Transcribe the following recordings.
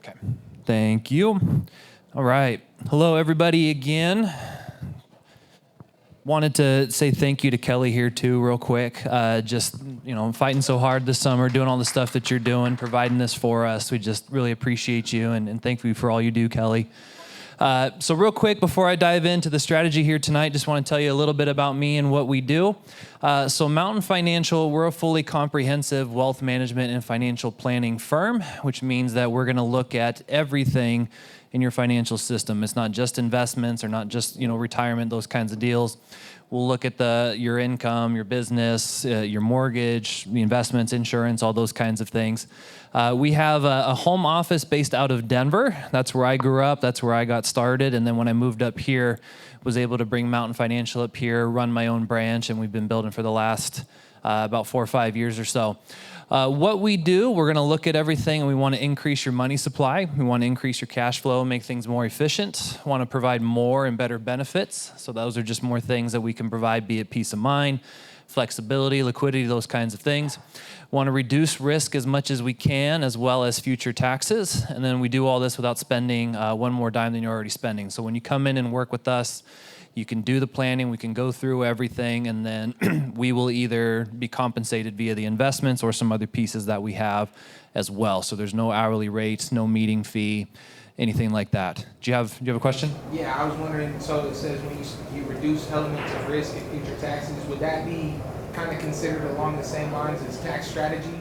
Okay. Thank you. All right. Hello, everybody, again. Wanted to say thank you to Kelly here, too, real quick. Fighting so hard this summer, doing all the stuff that you're doing, providing this for us. We just really appreciate you and thank you for all you do, Kelly. So real quick, before I dive into the strategy here tonight, just want to tell you a little bit about me and what we do. So Mountain Financial, we're a fully comprehensive wealth management and financial planning firm, which means that we're going to look at everything in your financial system. It's not just investments or not just, retirement, those kinds of deals. We'll look at your income, your business, your mortgage, the investments, insurance, all those kinds of things. We have a home office based out of Denver. That's where I grew up. That's where I got started. And then when I moved up here, was able to bring Mountain Financial up here, run my own branch, and we've been building for the last about 4 or 5 years or so. What we do, we're going to look at everything, and we want to increase your money supply. We want to increase your cash flow, make things more efficient. We want to provide more and better benefits. So those are just more things that we can provide, be it peace of mind, flexibility, liquidity, those kinds of things. Want to reduce risk as much as we can, as well as future taxes. And then we do all this without spending one more dime than you're already spending. So when you come in and work with us, you can do the planning, we can go through everything, and then we will either be compensated via the investments or some other pieces that we have as well. So there's no hourly rates, no meeting fee, anything like that. Do you have a question? Yeah, I was wondering, so it says when you reduce elements of risk and future taxes, would that be kind of considered along the same lines as tax strategy?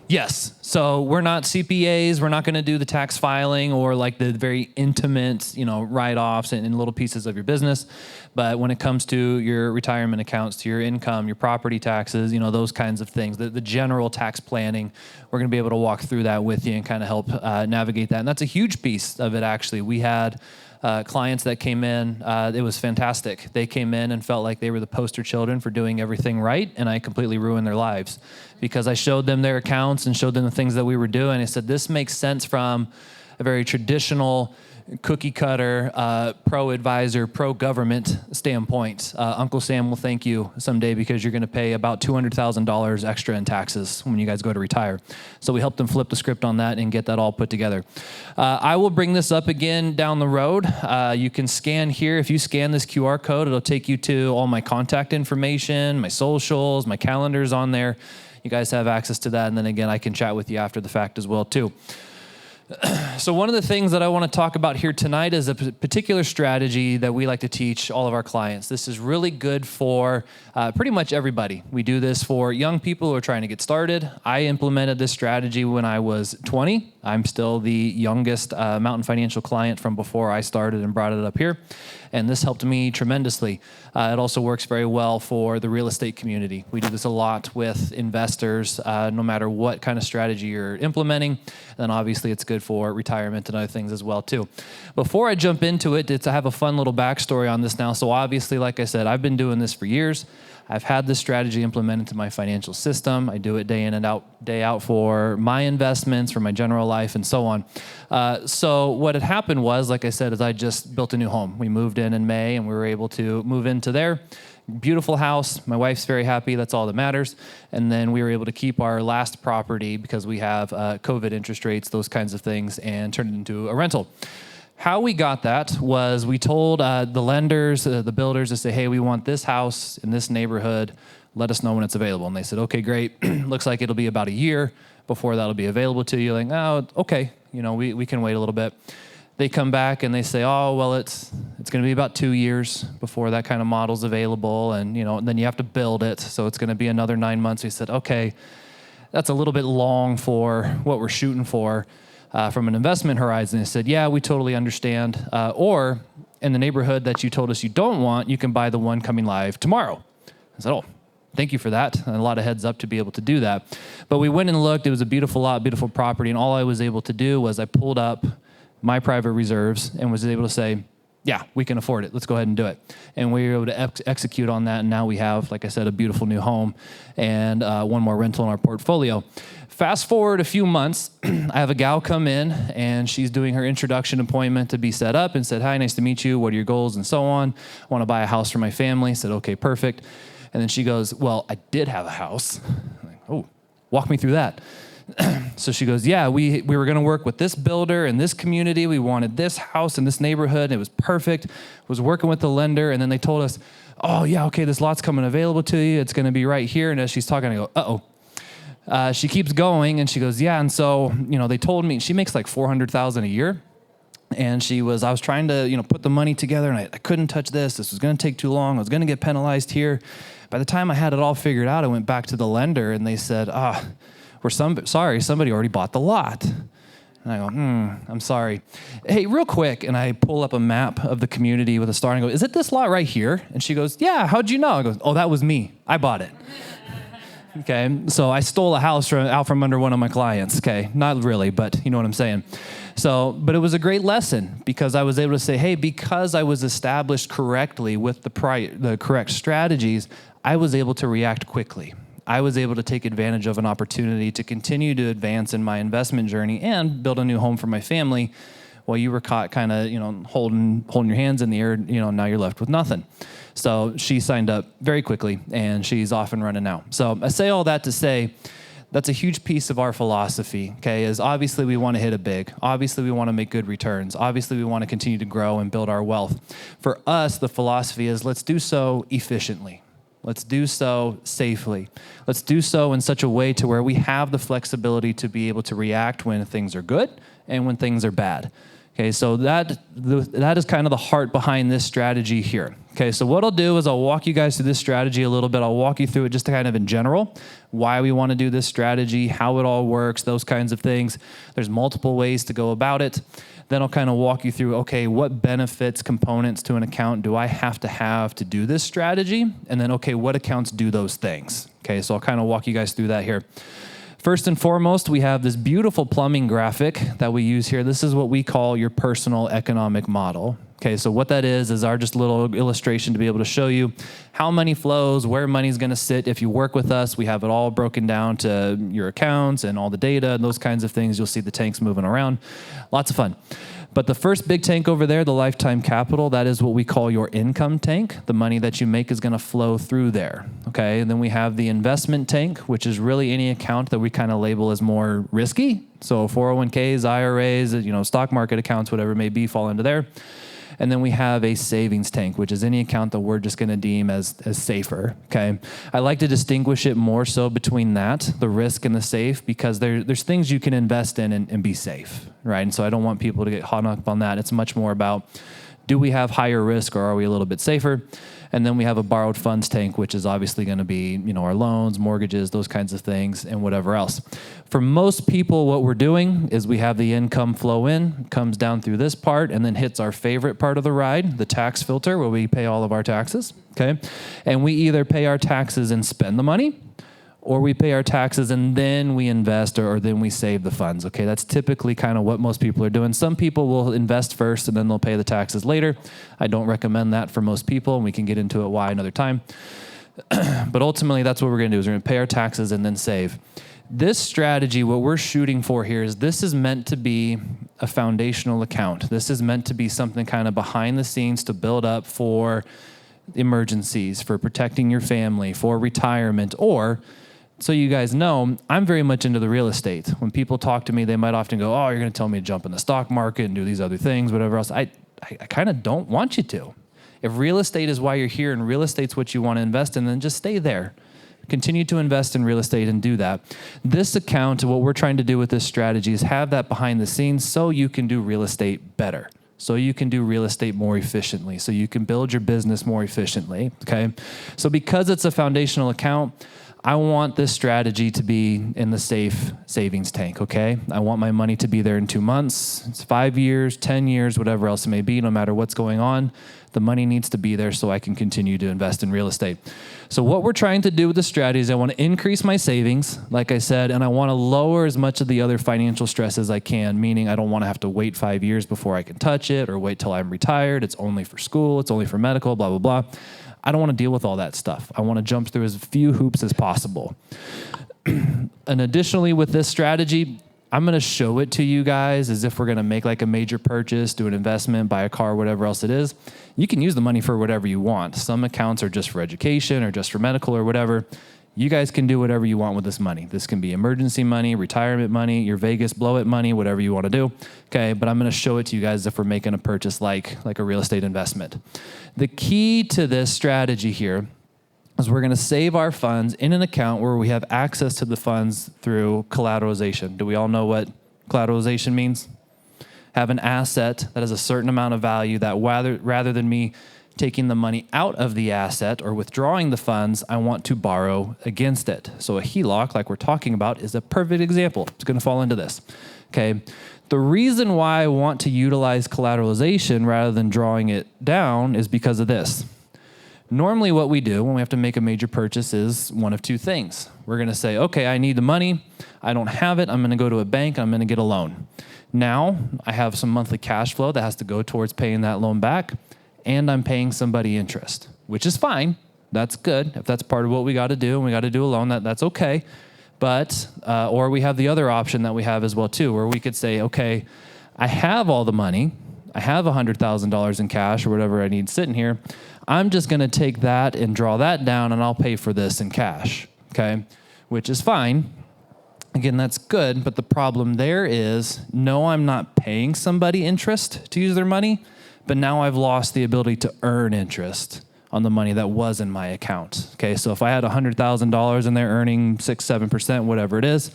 Yes. So we're not CPAs. We're not going to do the tax filing or like the very intimate, write-offs and little pieces of your business. But when it comes to your retirement accounts, to your income, your property taxes, those kinds of things, the general tax planning, we're going to be able to walk through that with you and kind of help navigate that. And that's a huge piece of it, actually. We had clients that came in, it was fantastic. They came in and felt like they were the poster children for doing everything right, and I completely ruined their lives because I showed them their accounts and showed them the things that we were doing. I said, this makes sense from a very traditional cookie cutter, pro-advisor, pro-government standpoint. Uncle Sam will thank you someday because you're going to pay about $200,000 extra in taxes when you guys go to retire. So we helped them flip the script on that and get that all put together. I will bring this up again down the road. You can scan here. If you scan this QR code, it'll take you to all my contact information, my socials, my calendar's on there. You guys have access to that. And then again, I can chat with you after the fact as well too. So one of the things that I want to talk about here tonight is a particular strategy that we like to teach all of our clients. This is really good for pretty much everybody. We do this for young people who are trying to get started. I implemented this strategy when I was 20. I'm still the youngest Mountain Financial client from before I started and brought it up here. And this helped me tremendously. It also works very well for the real estate community. We do this a lot with investors, no matter what kind of strategy you're implementing. And then obviously it's good for retirement and other things as well too. Before I jump into it, I have a fun little backstory on this now. So obviously, like I said, I've been doing this for years. I've had this strategy implemented to my financial system. I do it day in and out, day out for my investments, for my general life, and so on. So what had happened was, like I said, is I just built a new home. We moved in May, and we were able to move into there. Beautiful house. My wife's very happy. That's all that matters. And then we were able to keep our last property because we have COVID interest rates, those kinds of things, and turn it into a rental. How we got that was we told the lenders, the builders to say, hey, we want this house in this neighborhood. Let us know when it's available. And they said, okay, great. Looks like it'll be about a year before that'll be available to you. Like, oh, okay. We can wait a little bit. They come back and they say, oh, well, it's going to be about 2 years before that kind of model's available. And, then you have to build it. So it's going to be another 9 months. We said, okay, that's a little bit long for what we're shooting for. From an investment horizon, they said, yeah, we totally understand. Or in the neighborhood that you told us you don't want, you can buy the one coming live tomorrow. I said, oh, thank you for that. And a lot of heads up to be able to do that. But we went and looked. It was a beautiful lot, beautiful property. And all I was able to do was I pulled up my private reserves and was able to say, yeah, we can afford it. Let's go ahead and do it. And we were able to execute on that. And now we have, like I said, a beautiful new home and one more rental in our portfolio. Fast forward a few months, I have a gal come in and she's doing her introduction appointment to be set up and said, hi, nice to meet you. What are your goals and so on? I want to buy a house for my family. I said, okay, perfect. And then she goes, well, I did have a house. I'm like, oh, walk me through that. So she goes, yeah, we were going to work with this builder in this community. We wanted this house in this neighborhood. It was perfect. Was working with the lender. And then they told us, oh yeah, okay, this lot's coming available to you. It's going to be right here. And as she's talking, I go, uh-oh. She keeps going and she goes, yeah. And so, they told me she makes like $400,000 a year. And I was trying to, put the money together and I couldn't touch this. This was going to take too long. I was going to get penalized here. By the time I had it all figured out, I went back to the lender and they said, sorry, somebody already bought the lot. And I go, I'm sorry. Hey, real quick. And I pull up a map of the community with a star and I go, is it this lot right here? And she goes, yeah, how'd you know? I go, oh, that was me. I bought it. Okay, so I stole a house out from under one of my clients. Okay, not really, but you know what I'm saying. But it was a great lesson because I was able to say, hey, because I was established correctly with the correct strategies, I was able to react quickly. I was able to take advantage of an opportunity to continue to advance in my investment journey and build a new home for my family while you were caught kind of, holding your hands in the air, now you're left with nothing. So she signed up very quickly and she's off and running now. So I say all that to say that's a huge piece of our philosophy, okay, is obviously we want to hit it big. Obviously we want to make good returns. Obviously we want to continue to grow and build our wealth. For us, the philosophy is let's do so efficiently. Let's do so safely. Let's do so in such a way to where we have the flexibility to be able to react when things are good and when things are bad. Okay, so that is kind of the heart behind this strategy here. Okay, so what I'll do is I'll walk you guys through this strategy a little bit. I'll walk you through it just kind of in general, why we want to do this strategy, how it all works, those kinds of things. There's multiple ways to go about it. Then I'll kind of walk you through, okay, what benefits, components to an account do I have to do this strategy? And then, okay, what accounts do those things? Okay, so I'll kind of walk you guys through that here. First and foremost, we have this beautiful plumbing graphic that we use here. This is what we call your personal economic model. Okay, so what that is our just little illustration to be able to show you how money flows, where money's going to sit. If you work with us, we have it all broken down to your accounts and all the data and those kinds of things. You'll see the tanks moving around. Lots of fun. But the first big tank over there, the lifetime capital, that is what we call your income tank. The money that you make is going to flow through there. Okay, and then we have the investment tank, which is really any account that we kind of label as more risky. So 401ks, IRAs, stock market accounts, whatever it may be, fall into there. And then we have a savings tank, which is any account that we're just going to deem as safer, okay? I like to distinguish it more so between that, the risk and the safe, because there's things you can invest in and be safe, right? And so I don't want people to get hung up on that. It's much more about, do we have higher risk or are we a little bit safer? And then we have a borrowed funds tank, which is obviously going to be, our loans, mortgages, those kinds of things, and whatever else. For most people, what we're doing is we have the income flow in, comes down through this part, and then hits our favorite part of the ride, the tax filter, where we pay all of our taxes, okay? And we either pay our taxes and spend the money, or we pay our taxes and then we invest or then we save the funds, okay? That's typically kind of what most people are doing. Some people will invest first and then they'll pay the taxes later. I don't recommend that for most people, and we can get into it why another time. But ultimately, that's what we're going to do is we're going to pay our taxes and then save. This strategy, what we're shooting for here is this is meant to be a foundational account. This is meant to be something kind of behind the scenes to build up for emergencies, for protecting your family, for retirement, or so you guys know, I'm very much into the real estate. When people talk to me, they might often go, oh, you're going to tell me to jump in the stock market and do these other things, whatever else. I kind of don't want you to. If real estate is why you're here and real estate's what you want to invest in, then just stay there. Continue to invest in real estate and do that. This account, what we're trying to do with this strategy is have that behind the scenes so you can do real estate better. So you can do real estate more efficiently. So you can build your business more efficiently, okay? So because it's a foundational account, I want this strategy to be in the safe savings tank, okay? I want my money to be there in 2 months, it's 5 years, 10 years, whatever else it may be, no matter what's going on. The money needs to be there so I can continue to invest in real estate. So what we're trying to do with the strategy is I want to increase my savings, like I said, and I want to lower as much of the other financial stress as I can, meaning I don't want to have to wait 5 years before I can touch it or wait till I'm retired. It's only for school. It's only for medical, blah, blah, blah. I don't want to deal with all that stuff. I want to jump through as few hoops as possible. And additionally, with this strategy, I'm going to show it to you guys as if we're going to make like a major purchase, do an investment, buy a car, whatever else it is. You can use the money for whatever you want. Some accounts are just for education or just for medical or whatever. You guys can do whatever you want with this money. This can be emergency money, retirement money, your Vegas blow it money, whatever you want to do. Okay, but I'm going to show it to you guys if we're making a purchase like a real estate investment. The key to this strategy here is we're going to save our funds in an account where we have access to the funds through collateralization. Do we all know what collateralization means? Have an asset that has a certain amount of value that rather than me taking the money out of the asset or withdrawing the funds, I want to borrow against it. So a HELOC, like we're talking about, is a perfect example. It's going to fall into this. Okay. The reason why I want to utilize collateralization rather than drawing it down is because of this. Normally what we do when we have to make a major purchase is one of two things. We're going to say, okay, I need the money. I don't have it. I'm going to go to a bank. I'm going to get a loan. Now I have some monthly cash flow that has to go towards paying that loan back, and I'm paying somebody interest, which is fine. That's good. If that's part of what we got to do and we got to do a loan, that's okay. But, or we have the other option that we have as well too, where we could say, okay, I have all the money. I have $100,000 in cash or whatever I need sitting here. I'm just going to take that and draw that down and I'll pay for this in cash. Okay. Which is fine. Again, that's good. But the problem there is, no, I'm not paying somebody interest to use their money, but now I've lost the ability to earn interest on the money that was in my account. Okay, so if I had $100,000 and they're earning 6-7%, whatever it is,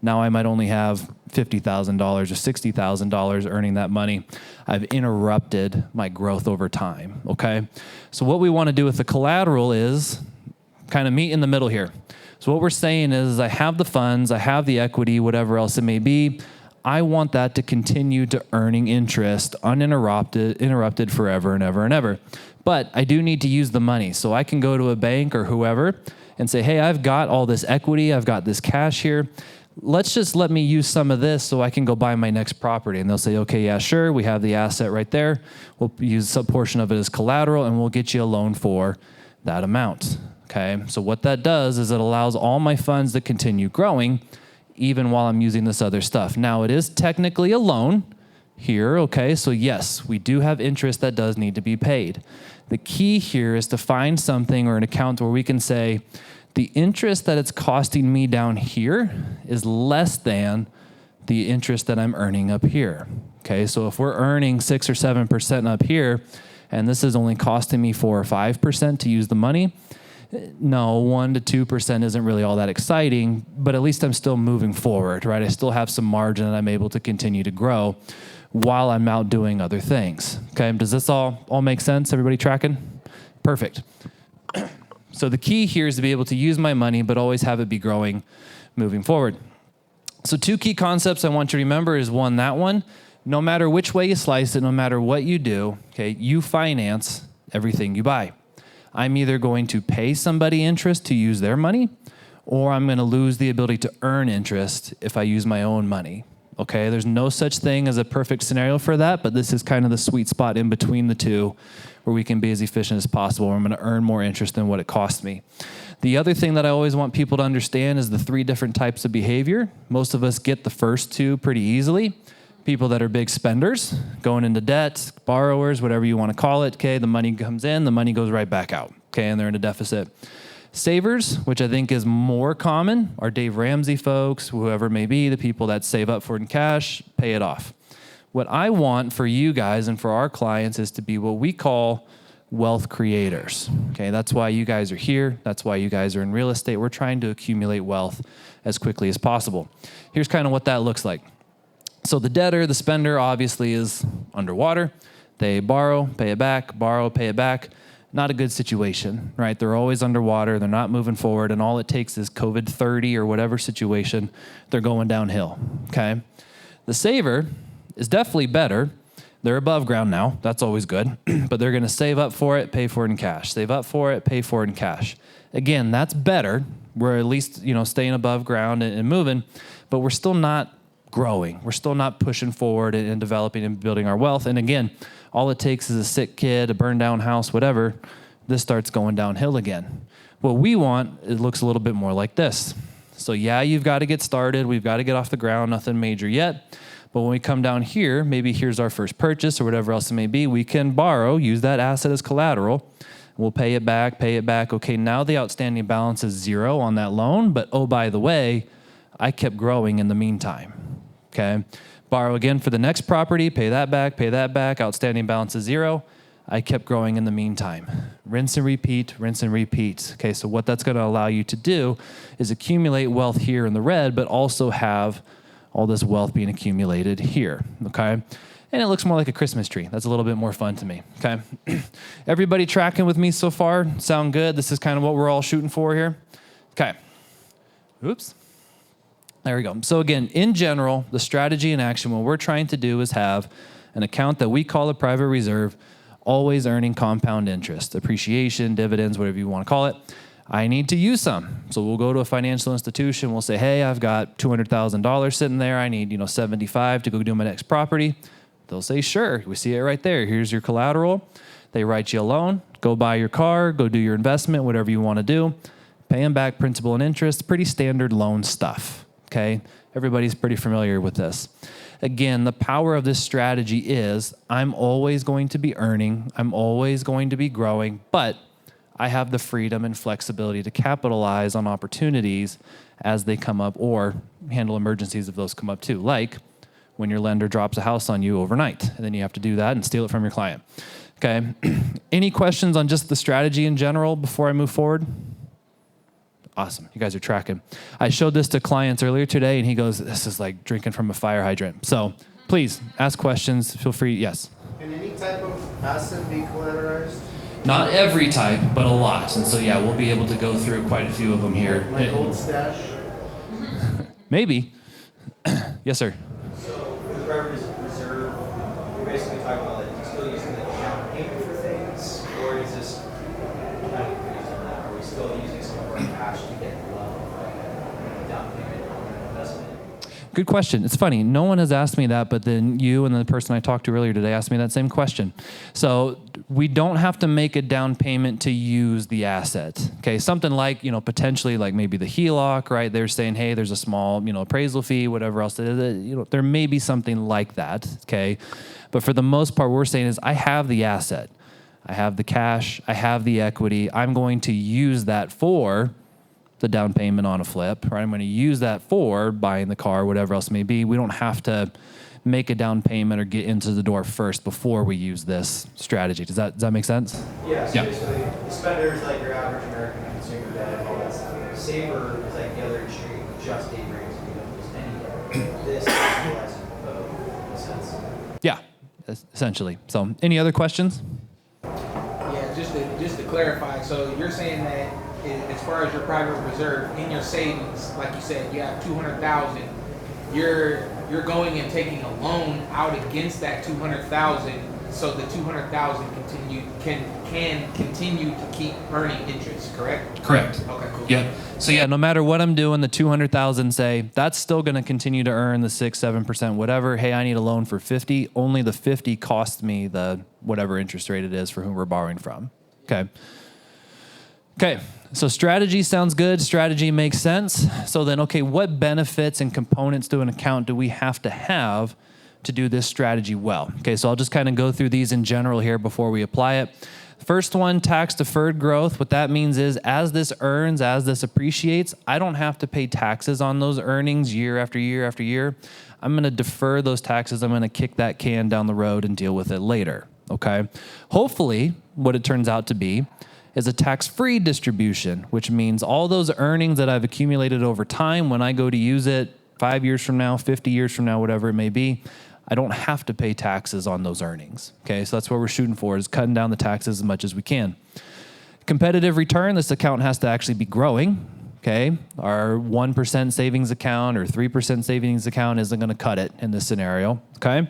now I might only have $50,000 or $60,000 earning that money. I've interrupted my growth over time. Okay, so what we want to do with the collateral is kind of meet in the middle here. So what we're saying is, I have the funds, I have the equity, whatever else it may be. I want that to continue to earning interest interrupted forever and ever and ever. But I do need to use the money. So I can go to a bank or whoever and say, hey, I've got all this equity. I've got this cash here. Let's just let me use some of this so I can go buy my next property. And they'll say, okay, yeah, sure. We have the asset right there. We'll use some portion of it as collateral and we'll get you a loan for that amount. Okay. So what that does is it allows all my funds to continue growing even while I'm using this other stuff. Now, it is technically a loan here, okay? So yes, we do have interest that does need to be paid. The key here is to find something or an account where we can say, the interest that it's costing me down here is less than the interest that I'm earning up here, okay? So if we're earning 6 or 7% up here, and this is only costing me 4 or 5% to use the money, no, 1 to 2% isn't really all that exciting, but at least I'm still moving forward, right? I still have some margin and I'm able to continue to grow while I'm out doing other things. Okay, does this all make sense? Everybody tracking? Perfect. So the key here is to be able to use my money, but always have it be growing moving forward. So 2 key concepts I want you to remember is one, that one, no matter which way you slice it, no matter what you do, okay, you finance everything you buy. I'm either going to pay somebody interest to use their money, or I'm going to lose the ability to earn interest if I use my own money. Okay, there's no such thing as a perfect scenario for that, but this is kind of the sweet spot in between the two where we can be as efficient as possible. I'm going to earn more interest than what it costs me. The other thing that I always want people to understand is the 3 different types of behavior. Most of us get the first 2 pretty easily. People that are big spenders, going into debt, borrowers, whatever you want to call it, okay, the money comes in, the money goes right back out, okay, and they're in a deficit. Savers, which I think is more common, are Dave Ramsey folks, whoever it may be, the people that save up for it in cash, pay it off. What I want for you guys and for our clients is to be what we call wealth creators, okay? That's why you guys are here. That's why you guys are in real estate. We're trying to accumulate wealth as quickly as possible. Here's kind of what that looks like. So the debtor, the spender, obviously is underwater. They borrow, pay it back, borrow, pay it back. Not a good situation, right? They're always underwater. They're not moving forward. And all it takes is COVID-30 or whatever situation. They're going downhill, okay? The saver is definitely better. They're above ground now. That's always good. But they're going to save up for it, pay for it in cash. Save up for it, pay for it in cash. Again, that's better. We're at least, staying above ground and moving, but we're still not growing. We're still not pushing forward and developing and building our wealth. And again, all it takes is a sick kid, a burned down house, whatever. This starts going downhill again. What we want, it looks a little bit more like this. So yeah, you've got to get started. We've got to get off the ground, nothing major yet. But when we come down here, maybe here's our first purchase or whatever else it may be, we can borrow, use that asset as collateral. We'll pay it back, pay it back. Okay, now the outstanding balance is 0 on that loan, but oh, by the way, I kept growing in the meantime. Okay, borrow again for the next property, pay that back, outstanding balance is 0. I kept growing in the meantime. Rinse and repeat, rinse and repeat. Okay, so what that's going to allow you to do is accumulate wealth here in the red, but also have all this wealth being accumulated here, okay? And it looks more like a Christmas tree. That's a little bit more fun to me, okay? Everybody tracking with me so far? Sound good? This is kind of what we're all shooting for here? Okay. Oops. There we go. So again, in general, the strategy and action, what we're trying to do is have an account that we call a private reserve, always earning compound interest, appreciation, dividends, whatever you want to call it. I need to use some. So we'll go to a financial institution. We'll say, hey, I've got $200,000 sitting there. I need, 75 to go do my next property. They'll say, sure. We see it right there. Here's your collateral. They write you a loan. Go buy your car. Go do your investment, whatever you want to do. Pay them back principal and interest. Pretty standard loan stuff. Okay? Everybody's pretty familiar with this. Again, the power of this strategy is I'm always going to be earning. I'm always going to be growing, but I have the freedom and flexibility to capitalize on opportunities as they come up or handle emergencies if those come up too, like when your lender drops a house on you overnight, and then you have to do that and steal it from your client. Okay. Any questions on just the strategy in general before I move forward? Awesome. You guys are tracking. I showed this to clients earlier today, and he goes, this is like drinking from a fire hydrant. So please ask questions. Feel free. Yes. Can any type of asset be collateralized? Not every type, but a lot. And so, yeah, we'll be able to go through quite a few of them here. Like old stash? Maybe. Yes, sir. So for the private reserve, you're basically talking about like still using the down payment for things, or is this kind of confused on that? Are we still using some of our cash to get down payment on an investment? Good question. It's funny. No one has asked me that, but then you and the person I talked to earlier today asked me that same question. So we don't have to make a down payment to use the asset. Okay, something like, potentially like maybe the HELOC, right? They're saying, hey, there's a small, appraisal fee, whatever else. There may be something like that, okay? But for the most part, what we're saying is I have the asset. I have the cash. I have the equity. I'm going to use that for the down payment on a flip, right? I'm going to use that for buying the car, whatever else it may be. We don't have to make a down payment or get into the door first before we use this strategy. Does that make sense? Yeah, so basically, the spender is like your average American consumer that all that stuff. Saver is like the other extreme, just day rates, anywhere. This is utilizing both, in a sense. Yeah, essentially. So any other questions? Yeah, just to clarify, so you're saying that as far as your private reserve in your savings, like you said, you have 200,000. You're going and taking a loan out against that 200,000, so the 200,000 can continue to keep earning interest. Correct? Correct. Okay, cool. Yep. So yeah, no matter what I'm doing, the 200,000 say that's still going to continue to earn the 6-7%, whatever. Hey, I need a loan for 50. Only the 50 costs me the whatever interest rate it is for whom we're borrowing from. Okay. Okay. So strategy sounds good. Strategy makes sense. So then, okay, what benefits and components to an account do we have to do this strategy well? Okay, so I'll just kind of go through these in general here before we apply it. First one, tax deferred growth. What that means is as this earns, as this appreciates, I don't have to pay taxes on those earnings year after year after year. I'm going to defer those taxes. I'm going to kick that can down the road and deal with it later. Okay. Hopefully, what it turns out to be is a tax-free distribution, which means all those earnings that I've accumulated over time, when I go to use it 5 years from now, 50 years from now, whatever it may be, I don't have to pay taxes on those earnings. Okay, so that's what we're shooting for, is cutting down the taxes as much as we can. Competitive return, this account has to actually be growing. Okay, our 1% savings account or 3% savings account isn't going to cut it in this scenario. Okay.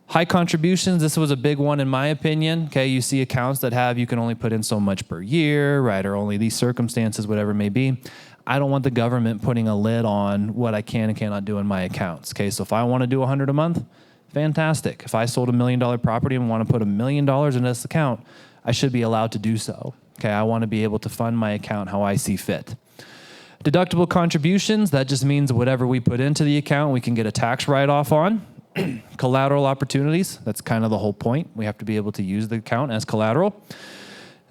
High contributions, this was a big one in my opinion. Okay, you see accounts that have, you can only put in so much per year, right? Or only these circumstances, whatever it may be. I don't want the government putting a lid on what I can and cannot do in my accounts. Okay, so if I want to do 100 a month, fantastic. If I sold $1 million property and want to put $1 million in this account, I should be allowed to do so. Okay, I want to be able to fund my account how I see fit. Deductible contributions, that just means whatever we put into the account, we can get a tax write-off on. Collateral opportunities, that's kind of the whole point. We have to be able to use the account as collateral.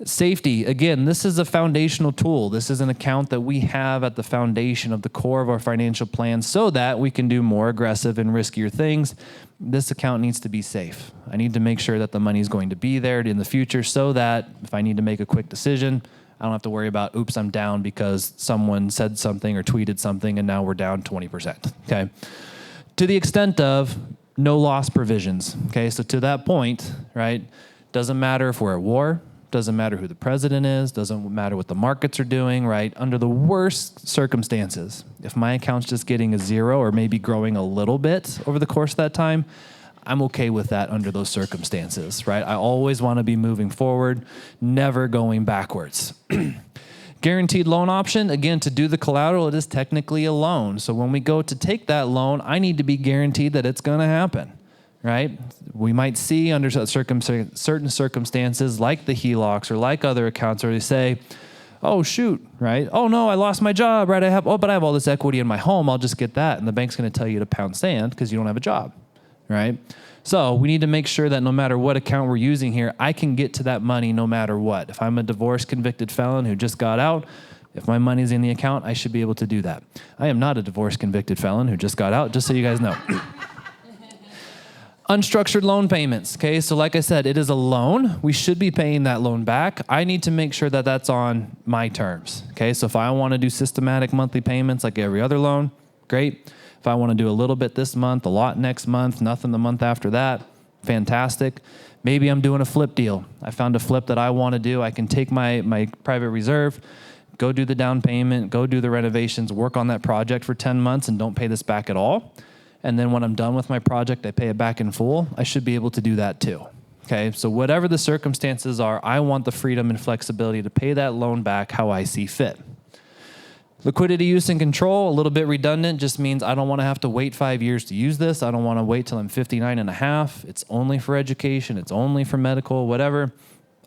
Safety, again, this is a foundational tool. This is an account that we have at the foundation of the core of our financial plan so that we can do more aggressive and riskier things. This account needs to be safe. I need to make sure that the money is going to be there in the future so that if I need to make a quick decision, I don't have to worry about, oops, I'm down because someone said something or tweeted something and now we're down 20%, okay? To the extent of no loss provisions, okay? So to that point, right, doesn't matter if we're at war, doesn't matter who the president is, doesn't matter what the markets are doing, right? Under the worst circumstances, if my account's just getting a zero or maybe growing a little bit over the course of that time, I'm okay with that under those circumstances, right? I always want to be moving forward, never going backwards. Guaranteed loan option, again, to do the collateral, it is technically a loan. So when we go to take that loan, I need to be guaranteed that it's going to happen. Right? We might see under certain circumstances like the HELOCs or like other accounts where they say, oh, shoot, right? Oh, no, I lost my job, right? But I have all this equity in my home. I'll just get that. And the bank's going to tell you to pound sand because you don't have a job, right? So we need to make sure that no matter what account we're using here, I can get to that money no matter what. If I'm a divorce convicted felon who just got out, if my money's in the account, I should be able to do that. I am not a divorce convicted felon who just got out, just so you guys know. Unstructured loan payments, okay? So like I said, it is a loan. We should be paying that loan back. I need to make sure that that's on my terms, okay? So if I want to do systematic monthly payments like every other loan, great. If I want to do a little bit this month, a lot next month, nothing the month after that, fantastic. Maybe I'm doing a flip deal. I found a flip that I want to do. I can take my private reserve, go do the down payment, go do the renovations, work on that project for 10 months and don't pay this back at all. And then when I'm done with my project, I pay it back in full. I should be able to do that too. Okay, so whatever the circumstances are, I want the freedom and flexibility to pay that loan back how I see fit. Liquidity use and control, a little bit redundant, just means I don't want to have to wait 5 years to use this. I don't want to wait till I'm 59 and a half. It's only for education. It's only for medical, whatever.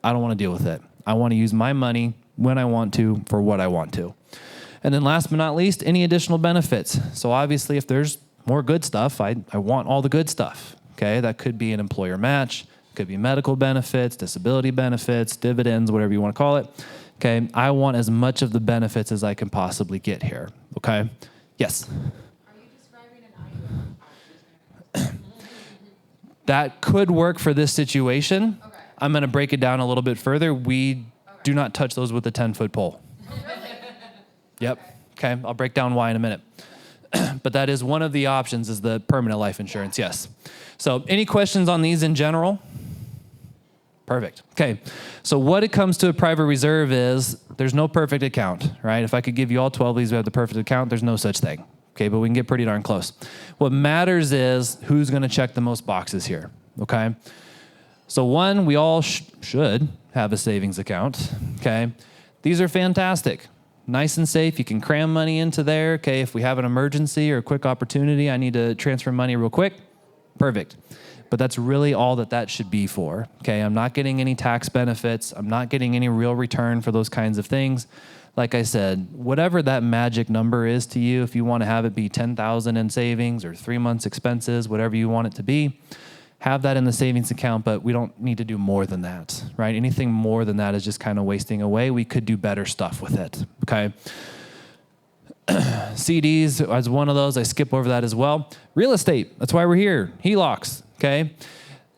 I don't want to deal with it. I want to use my money when I want to for what I want to. And then last but not least, any additional benefits. So obviously if there's more good stuff, I want all the good stuff, okay? That could be an employer match, could be medical benefits, disability benefits, dividends, whatever you want to call it, okay? I want as much of the benefits as I can possibly get here, okay? Yes? Are you describing an IUL? That could work for this situation. Okay. I'm going to break it down a little bit further. We do not touch those with a 10-foot pole. Oh, really? Yep, okay? I'll break down why in a minute. But that is one of the options is the permanent life insurance, yes. So any questions on these in general? Perfect. Okay, so what it comes to a private reserve is there's no perfect account, right? If I could give you all 12 of these who have the perfect account, there's no such thing. Okay, but we can get pretty darn close. What matters is who's going to check the most boxes here, okay? So one, we all should have a savings account, okay? These are fantastic. Nice and safe. You can cram money into there. Okay, if we have an emergency or a quick opportunity, I need to transfer money real quick. Perfect. But that's really all that should be for. Okay, I'm not getting any tax benefits. I'm not getting any real return for those kinds of things. Like I said, whatever that magic number is to you, if you want to have it be $10,000 in savings or 3 months expenses, whatever you want it to be, have that in the savings account, but we don't need to do more than that, right? Anything more than that is just kind of wasting away. We could do better stuff with it, okay? CDs as one of those. I skip over that as well. Real estate, that's why we're here. HELOCs, okay?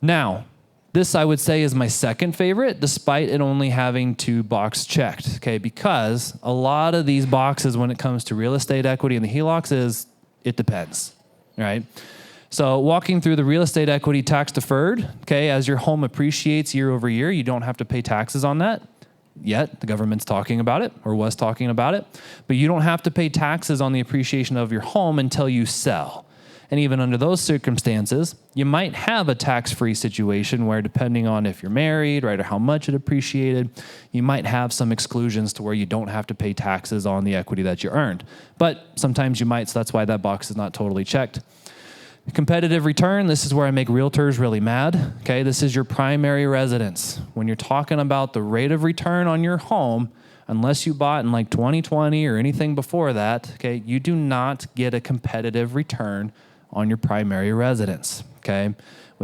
Now, this I would say is my second favorite, despite it only having 2 boxes checked, okay? Because a lot of these boxes when it comes to real estate equity and the HELOCs is, it depends, right? So walking through the real estate equity tax deferred, okay, as your home appreciates year over year, you don't have to pay taxes on that yet. The government's talking about it or was talking about it, but you don't have to pay taxes on the appreciation of your home until you sell. And even under those circumstances, you might have a tax-free situation where depending on if you're married, right, or how much it appreciated, you might have some exclusions to where you don't have to pay taxes on the equity that you earned. But sometimes you might, so that's why that box is not totally checked. Competitive return, this is where I make realtors really mad. Okay, this is your primary residence. When you're talking about the rate of return on your home, unless you bought in like 2020 or anything before that, okay, you do not get a competitive return on your primary residence. Okay,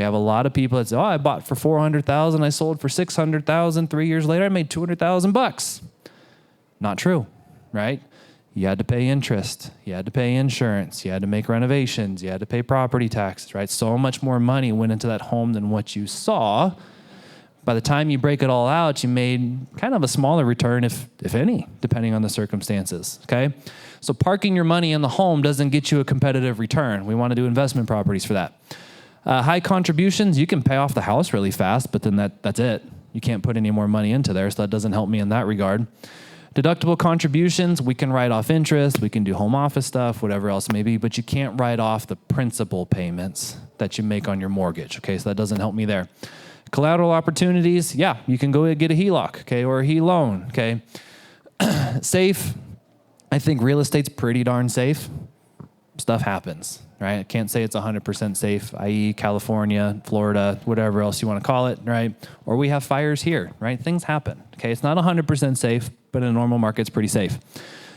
We have a lot of people that say, oh, I bought for $400,000, I sold for $600,000. 3 years later, I made $200,000. Not true, right? You had to pay interest. You had to pay insurance. You had to make renovations. You had to pay property taxes, right? So much more money went into that home than what you saw. By the time you break it all out, you made kind of a smaller return, if any, depending on the circumstances, okay? So parking your money in the home doesn't get you a competitive return. We want to do investment properties for that. High contributions, you can pay off the house really fast, but then that's it. You can't put any more money into there, so that doesn't help me in that regard. Deductible contributions, we can write off interest, we can do home office stuff, whatever else it may be, but you can't write off the principal payments that you make on your mortgage, okay? So that doesn't help me there. Collateral opportunities, yeah, you can go get a HELOC, okay, or a HE loan, okay? Safe, I think real estate's pretty darn safe. Stuff happens, right? I can't say it's 100% safe, i.e. California, Florida, whatever else you want to call it, right? Or we have fires here, right? Things happen, okay? It's not 100% safe, but in a normal market, it's pretty safe.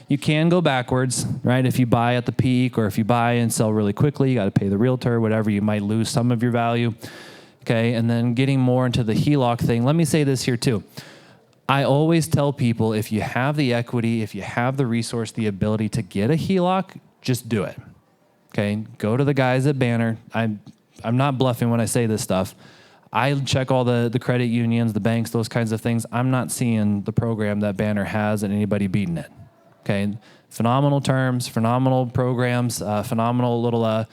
You can go backwards, right? If you buy at the peak or if you buy and sell really quickly, you got to pay the realtor, whatever, you might lose some of your value, okay? And then getting more into the HELOC thing, let me say this here too. I always tell people, if you have the equity, if you have the resource, the ability to get a HELOC, just do it. Okay, go to the guys at Banner. I'm not bluffing when I say this stuff. I check all the credit unions, the banks, those kinds of things. I'm not seeing the program that Banner has and anybody beating it. Okay, phenomenal terms, phenomenal programs, phenomenal little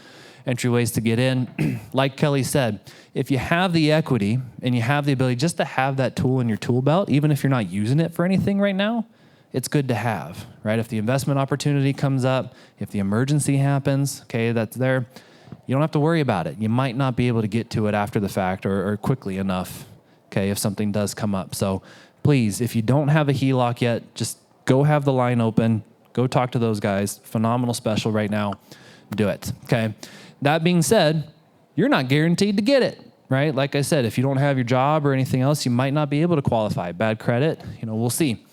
entryways to get in. Like Kelly said, if you have the equity and you have the ability just to have that tool in your tool belt, even if you're not using it for anything right now, it's good to have, right? If the investment opportunity comes up, if the emergency happens, okay, that's there, you don't have to worry about it. You might not be able to get to it after the fact or quickly enough, okay, if something does come up. So please, if you don't have a HELOC yet, just go have the line open, go talk to those guys. Phenomenal special right now. Do it, okay? That being said, you're not guaranteed to get it, right? Like I said, if you don't have your job or anything else, you might not be able to qualify. Bad credit, we'll see.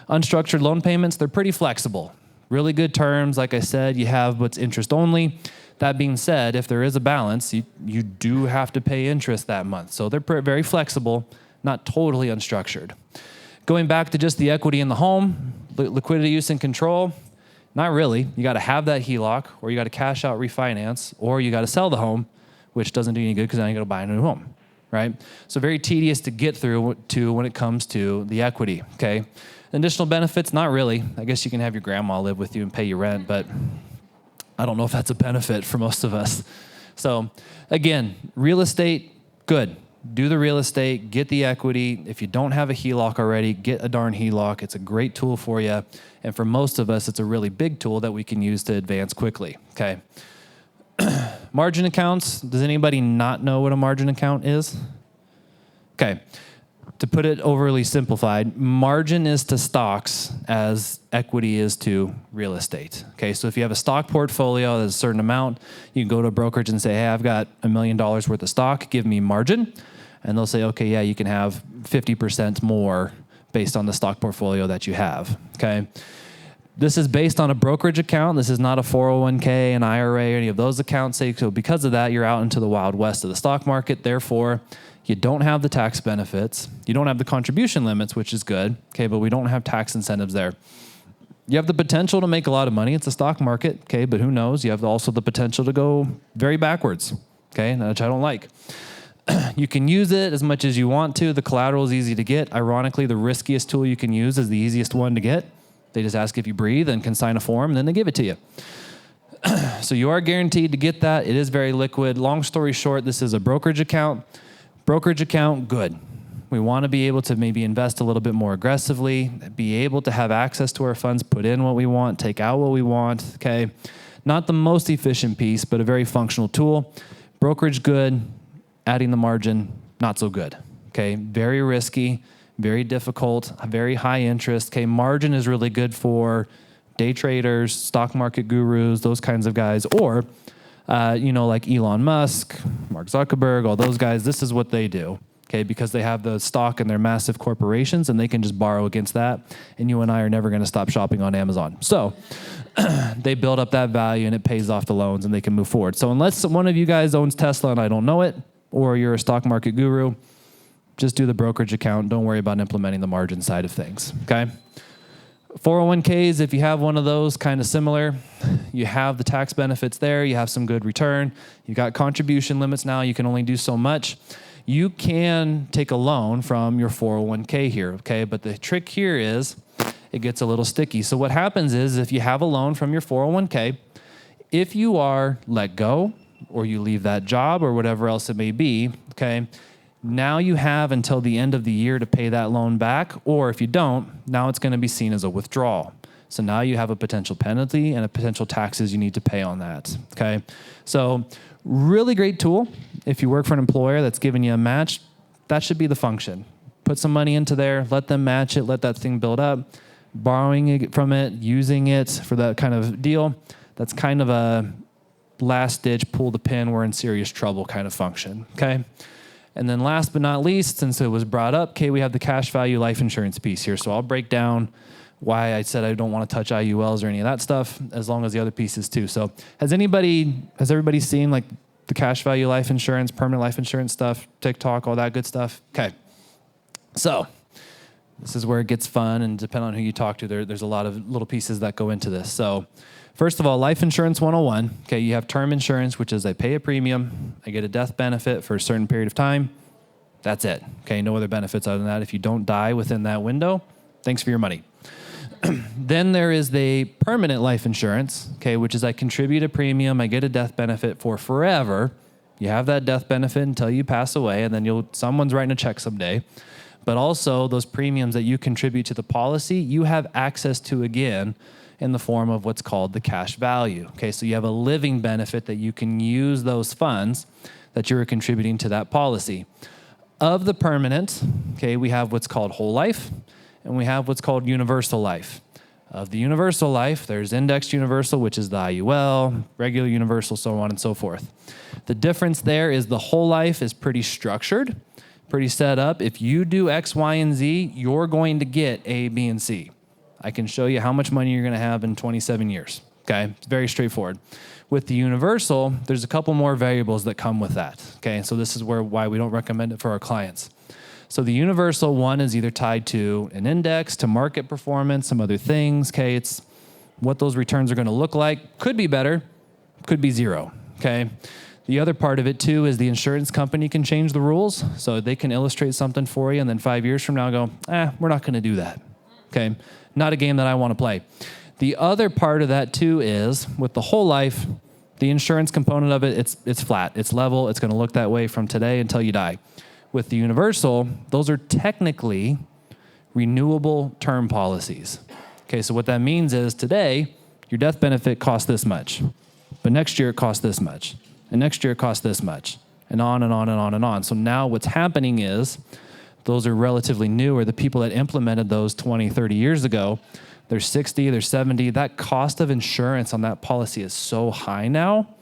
Unstructured loan payments, they're pretty flexible. Really good terms. Like I said, you have what's interest only. That being said, if there is a balance, you do have to pay interest that month. So they're very flexible, not totally unstructured. Going back to just the equity in the home, liquidity use and control, not really. You got to have that HELOC, or you got to cash out refinance, or you got to sell the home, which doesn't do any good because then you got to buy a new home, right? So very tedious to get through to when it comes to the equity, okay? Additional benefits, not really. I guess you can have your grandma live with you and pay your rent, but I don't know if that's a benefit for most of us. So again, real estate, good. Do the real estate, get the equity. If you don't have a HELOC already, get a darn HELOC. It's a great tool for you. And for most of us, it's a really big tool that we can use to advance quickly, okay? Margin accounts, does anybody not know what a margin account is? Okay. To put it overly simplified, margin is to stocks as equity is to real estate. Okay, so if you have a stock portfolio that's a certain amount, you can go to a brokerage and say, hey, I've got $1 million worth of stock, give me margin. And they'll say, okay, yeah, you can have 50% more based on the stock portfolio that you have. Okay, this is based on a brokerage account. This is not a 401k, an IRA, or any of those accounts. So because of that, you're out into the wild west of the stock market. Therefore, you don't have the tax benefits. You don't have the contribution limits, which is good, okay, but we don't have tax incentives there. You have the potential to make a lot of money. It's a stock market, okay, but who knows? You have also the potential to go very backwards, okay, which I don't like. You can use it as much as you want to. The collateral is easy to get. Ironically, the riskiest tool you can use is the easiest one to get. They just ask if you breathe and can sign a form, and then they give it to you. So you are guaranteed to get that. It is very liquid. Long story short, this is a brokerage account. Brokerage account, good. We want to be able to maybe invest a little bit more aggressively, be able to have access to our funds, put in what we want, take out what we want, okay? Not the most efficient piece, but a very functional tool. Brokerage, good. Adding the margin, not so good, okay? Very risky, very difficult, very high interest, okay? Margin is really good for day traders, stock market gurus, those kinds of guys, or like Elon Musk, Mark Zuckerberg, all those guys, this is what they do, okay? Because they have the stock in their massive corporations and they can just borrow against that. And you and I are never going to stop shopping on Amazon. So they build up that value and it pays off the loans and they can move forward. So unless one of you guys owns Tesla and I don't know it, or you're a stock market guru, just do the brokerage account. Don't worry about implementing the margin side of things, okay? 401ks, if you have one of those, kind of similar. You have the tax benefits there. You have some good return. You've got contribution limits now. You can only do so much. You can take a loan from your 401k here, okay? But the trick here is it gets a little sticky. So what happens is if you have a loan from your 401k, if you are let go or you leave that job or whatever else it may be, okay, now you have until the end of the year to pay that loan back, or if you don't, now it's going to be seen as a withdrawal. So now you have a potential penalty and a potential taxes you need to pay on that, okay? So really great tool. If you work for an employer that's giving you a match, that should be the function. Put some money into there, let them match it, let that thing build up. Borrowing it from it, using it for that kind of deal, that's kind of a last ditch, pull the pin, we're in serious trouble kind of function, okay? And then last but not least, since it was brought up, okay, we have the cash value life insurance piece here. So I'll break down why I said I don't want to touch IULs or any of that stuff, as long as the other pieces too. So has everybody seen like the cash value life insurance, permanent life insurance stuff, TikTok, all that good stuff? Okay. So this is where it gets fun, and depending on who you talk to, there's a lot of little pieces that go into this. So first of all, life insurance 101. Okay, you have term insurance, which is I pay a premium, I get a death benefit for a certain period of time. That's it. Okay, no other benefits other than that. If you don't die within that window, thanks for your money. Then there is the permanent life insurance, okay, which is I contribute a premium, I get a death benefit for forever. You have that death benefit until you pass away, and then someone's writing a check someday. But also those premiums that you contribute to the policy, you have access to again in the form of what's called the cash value. Okay, so you have a living benefit that you can use those funds that you're contributing to that policy. Of the permanent, okay, we have what's called whole life, and we have what's called universal life. Of the universal life, there's indexed universal, which is the IUL, regular universal, so on and so forth. The difference there is the whole life is pretty structured, pretty set up. If you do X, Y, and Z, you're going to get A, B, and C. I can show you how much money you're going to have in 27 years. Okay, it's very straightforward. With the universal, there's a couple more variables that come with that. Okay, so this is why we don't recommend it for our clients. So the universal one is either tied to an index, to market performance, some other things. Okay, it's what those returns are going to look like. Could be better, could be zero. Okay. The other part of it too is the insurance company can change the rules. So they can illustrate something for you and then 5 years from now go, we're not going to do that. Okay. Not a game that I want to play. The other part of that too is with the whole life, the insurance component of it, it's flat, it's level. It's going to look that way from today until you die. With the universal, those are technically renewable term policies. Okay. So what that means is today your death benefit costs this much, but next year it costs this much. And next year it costs this much, and on and on and on and on. So now what's happening is those are relatively new, or the people that implemented those 20, 30 years ago, they're 60, they're 70. That cost of insurance on that policy is so high now.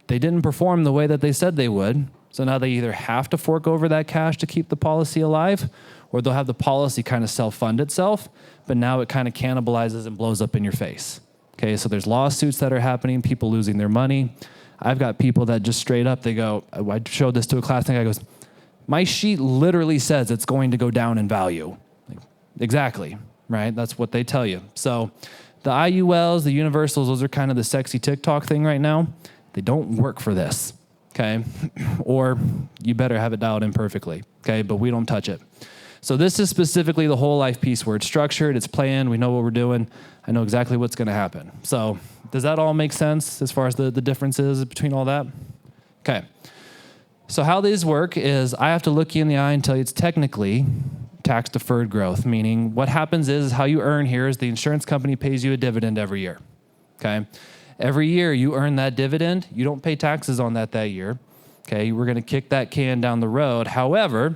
They didn't perform the way that they said they would. So now they either have to fork over that cash to keep the policy alive, or they'll have the policy kind of self-fund itself, but now it kind of cannibalizes and blows up in your face. Okay, so there's lawsuits that are happening, people losing their money. I've got people that just straight up, they go, I showed this to a class, and the guy goes, my sheet literally says it's going to go down in value. Like, exactly, right? That's what they tell you. So the IULs, the universals, those are kind of the sexy TikTok thing right now. They don't work for this, okay? Or you better have it dialed in perfectly, okay? But we don't touch it. So this is specifically the whole life piece where it's structured, it's planned, we know what we're doing. I know exactly what's going to happen. So does that all make sense as far as the differences between all that? Okay. So how these work is I have to look you in the eye and tell you it's technically tax-deferred growth, meaning what happens is how you earn here is the insurance company pays you a dividend every year, okay? Every year you earn that dividend. You don't pay taxes on that year, okay? We're going to kick that can down the road. However,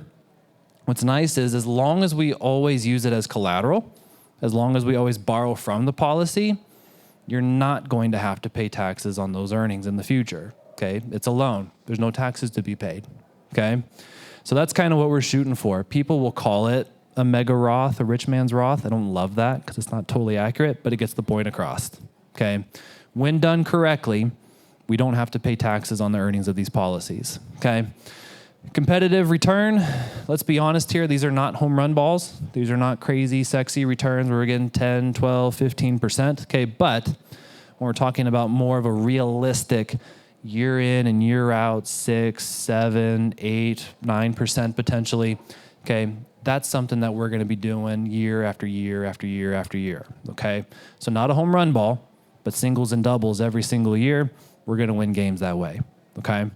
what's nice is as long as we always use it as collateral, as long as we always borrow from the policy, you're not going to have to pay taxes on those earnings in the future, okay? It's a loan. There's no taxes to be paid, okay? So that's kind of what we're shooting for. People will call it a mega Roth, a rich man's Roth. I don't love that because it's not totally accurate, but it gets the point across, okay? When done correctly, we don't have to pay taxes on the earnings of these policies, okay? Competitive return, let's be honest here, these are not home run balls. These are not crazy, sexy returns where we're getting 10, 12, 15%. Okay, but when we're talking about more of a realistic year in and year out, 6, 7, 8, 9% potentially, okay, that's something that we're going to be doing year after year after year after year, okay? So not a home run ball, but singles and doubles every single year. We're going to win games that way, okay?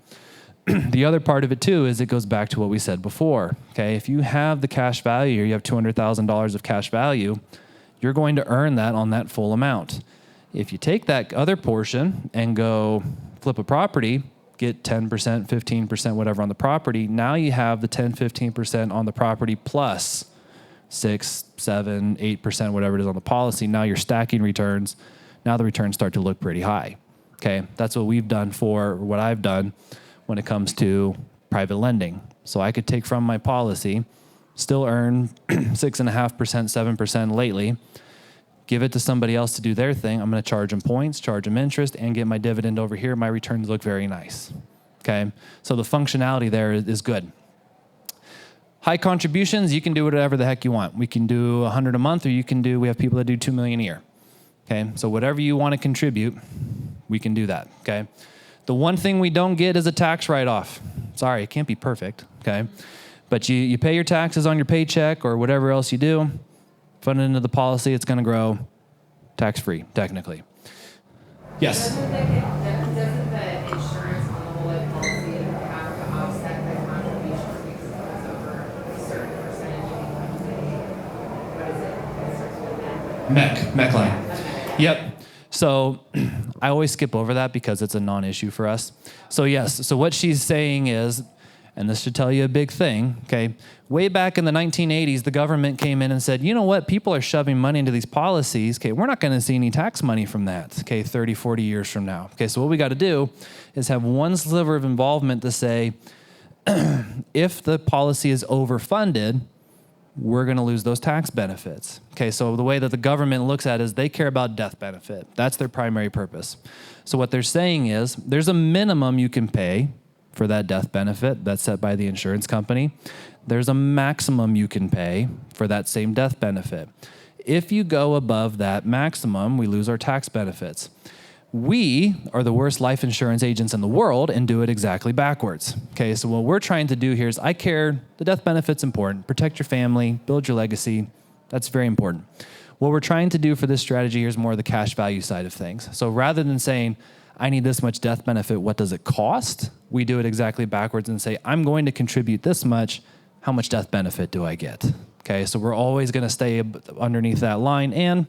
The other part of it too is it goes back to what we said before, okay? If you have the cash value, or you have $200,000 of cash value, you're going to earn that on that full amount. If you take that other portion and go flip a property, get 10%, 15%, whatever on the property, now you have the 10, 15% on the property plus 6, 7, 8%, whatever it is on the policy. Now you're stacking returns. Now the returns start to look pretty high, okay? That's what we've done what I've done when it comes to private lending. So I could take from my policy, still earn 6.5%, 7% lately, give it to somebody else to do their thing. I'm going to charge them points, charge them interest, and get my dividend over here. My returns look very nice, okay? So the functionality there is good. High contributions, you can do whatever the heck you want. We can do 100 a month, or we have people that do 2 million a year, okay? So whatever you want to contribute, we can do that, okay? The one thing we don't get is a tax write-off. Sorry, it can't be perfect, okay? But you pay your taxes on your paycheck or whatever else you do, fund it into the policy, it's going to grow tax-free, technically. Yes? Doesn't the insurance on the whole life policy have to offset the contributions because it goes over a certain percentage of income? What is it? MEC line. Yep. So I always skip over that because it's a non-issue for us. So yes, so what she's saying is, and this should tell you a big thing, okay? Way back in the 1980s, the government came in and said, you know what, people are shoving money into these policies, okay, we're not gonna see any tax money from that, okay, 30, 40 years from now. Okay, so what we gotta do is have one sliver of involvement to say, if the policy is overfunded, we're going to lose those tax benefits. Okay, so the way that the government looks at it is they care about death benefit. That's their primary purpose. So what they're saying is there's a minimum you can pay for that death benefit that's set by the insurance company. There's a maximum you can pay for that same death benefit. If you go above that maximum, we lose our tax benefits. We are the worst life insurance agents in the world and do it exactly backwards. Okay, so what we're trying to do here is the death benefit's important. Protect your family, build your legacy. That's very important. What we're trying to do for this strategy here is more the cash value side of things. So rather than saying, I need this much death benefit, what does it cost? We do it exactly backwards and say, I'm going to contribute this much. How much death benefit do I get? Okay, so we're always going to stay underneath that line, and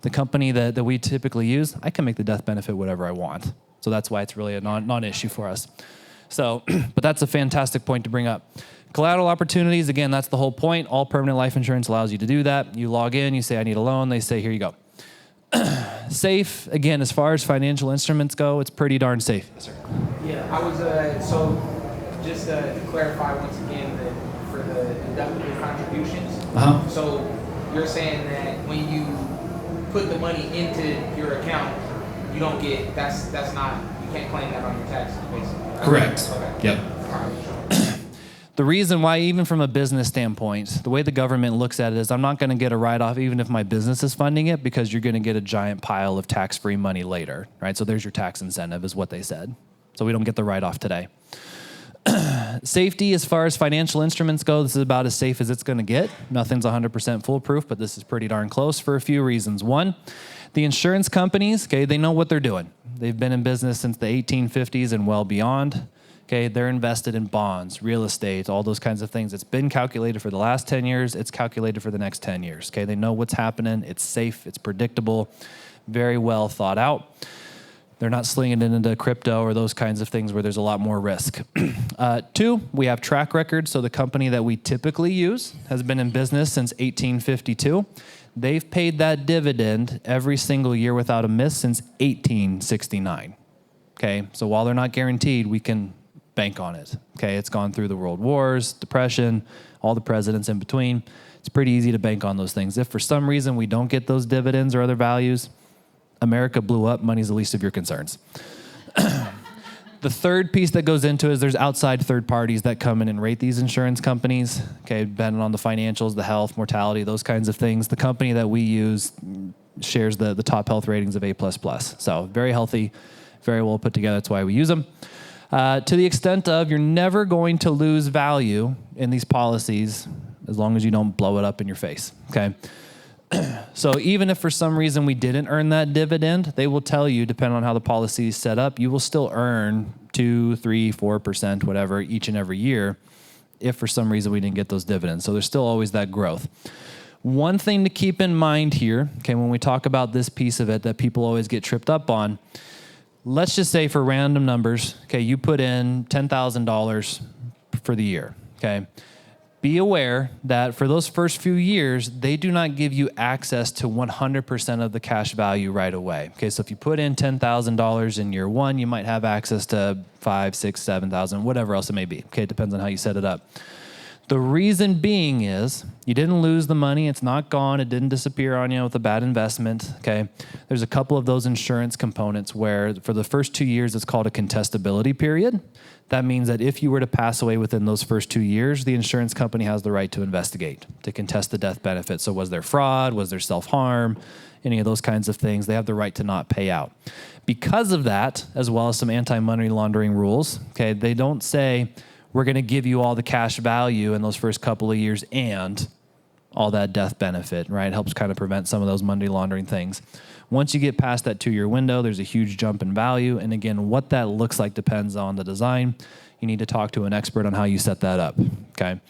the company that we typically use, I can make the death benefit whatever I want. So that's why it's really a non-issue for us. So, but that's a fantastic point to bring up. Collateral opportunities, again, that's the whole point. All permanent life insurance allows you to do that. You log in, you say, I need a loan. They say, here you go. Safe, again, as far as financial instruments go, it's pretty darn safe. Yes, sir. Yeah, I was, so just to clarify once again, for the deductible contributions. Uh-huh. So you're saying that when you put the money into your account, you don't get, that's not, you can't claim that on your taxes, basically. Right? Correct. Okay. Yep. All right. The reason why, even from a business standpoint, the way the government looks at it is I'm not going to get a write-off even if my business is funding it, because you're going to get a giant pile of tax-free money later, right? So there's your tax incentive is what they said. So we don't get the write-off today. Safety, as far as financial instruments go, this is about as safe as it's going to get. Nothing's 100% foolproof, but this is pretty darn close for a few reasons. One, the insurance companies, okay, they know what they're doing. They've been in business since the 1850s and well beyond. Okay, they're invested in bonds, real estate, all those kinds of things. It's been calculated for the last 10 years. It's calculated for the next 10 years. Okay, they know what's happening. It's safe. It's predictable. Very well thought out. They're not slinging it into crypto or those kinds of things where there's a lot more risk. Two, we have track record. So the company that we typically use has been in business since 1852. They've paid that dividend every single year without a miss since 1869. Okay, so while they're not guaranteed, we can bank on it. Okay, it's gone through the world wars, depression, all the presidents in between. It's pretty easy to bank on those things. If for some reason we don't get those dividends or other values, America blew up, money's the least of your concerns. The The third piece that goes into it is there's outside third parties that come in and rate these insurance companies, okay, depending on the financials, the health, mortality, those kinds of things. The company that we use shares the top health ratings of A++. So very healthy, very well put together. That's why we use them. To the extent of you're never going to lose value in these policies as long as you don't blow it up in your face, okay? So even if for some reason we didn't earn that dividend, they will tell you, depending on how the policy is set up, you will still earn 2, 3, 4%, whatever, each and every year if for some reason we didn't get those dividends. So there's still always that growth. One thing to keep in mind here, okay, when we talk about this piece of it that people always get tripped up on, let's just say for random numbers, okay, you put in $10,000 for the year, okay? Be aware that for those first few years, they do not give you access to 100% of the cash value right away. Okay, so if you put in $10,000 in year one, you might have access to 5, 6, 7,000, whatever else it may be. Okay, it depends on how you set it up. The reason being is you didn't lose the money. It's not gone. It didn't disappear on you with a bad investment. Okay, there's a couple of those insurance components where for the first 2 years, it's called a contestability period. That means that if you were to pass away within those first 2 years, the insurance company has the right to investigate, to contest the death benefit. So was there fraud? Was there self-harm? Any of those kinds of things, they have the right to not pay out. Because of that, as well as some anti-money laundering rules, okay, they don't say, we're going to give you all the cash value in those first couple of years and all that death benefit, right? It helps kind of prevent some of those money laundering things. Once you get past that 2-year window, there's a huge jump in value. And again, what that looks like depends on the design. You need to talk to an expert on how you set that up, okay?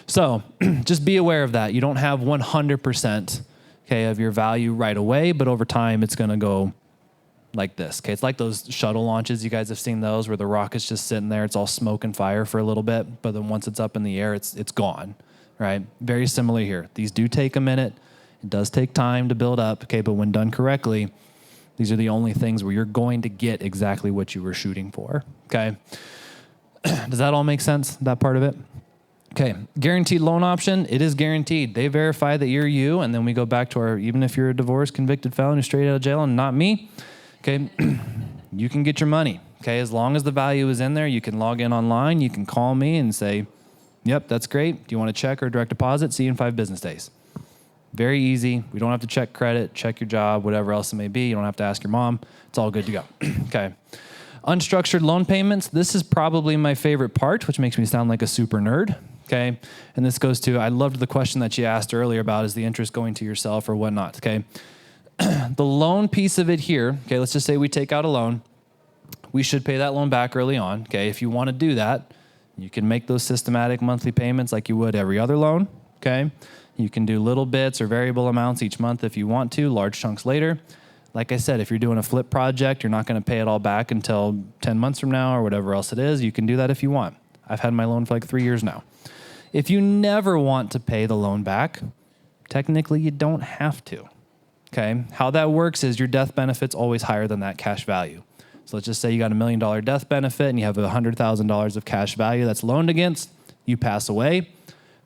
So just be aware of that. You don't have 100%, okay, of your value right away, but over time it's going to go like this, okay? It's like those shuttle launches. You guys have seen those where the rocket's just sitting there. It's all smoke and fire for a little bit, but then once it's up in the air, it's gone, right? Very similar here. These do take a minute. It does take time to build up, okay? But when done correctly, these are the only things where you're going to get exactly what you were shooting for, okay? Does that all make sense, that part of it? Okay, guaranteed loan option, it is guaranteed. They verify that you're you, and then we go back to our, even if you're a divorced, convicted felon who's straight out of jail and not me, okay, you can get your money, okay? As long as the value is in there, you can log in online, you can call me and say, yep, that's great. Do you want a check or direct deposit? See you in 5 business days. Very easy. We don't have to check credit, check your job, whatever else it may be. You don't have to ask your mom. It's all good to go. Okay. Unstructured loan payments. This is probably my favorite part, which makes me sound like a super nerd. Okay. And this goes to, I loved the question that you asked earlier about is the interest going to yourself or whatnot. Okay. The loan piece of it here. Okay. Let's just say we take out a loan. We should pay that loan back early on. Okay. If you want to do that, you can make those systematic monthly payments like you would every other loan. Okay. You can do little bits or variable amounts each month if you want to, large chunks later. Like I said, if you're doing a flip project, you're not going to pay it all back until 10 months from now or whatever else it is. You can do that if you want. I've had my loan for like 3 years now. If you never want to pay the loan back, technically you don't have to. Okay? How that works is your death benefit's always higher than that cash value. So let's just say you got $1 million death benefit and you have $100,000 of cash value that's loaned against. You pass away.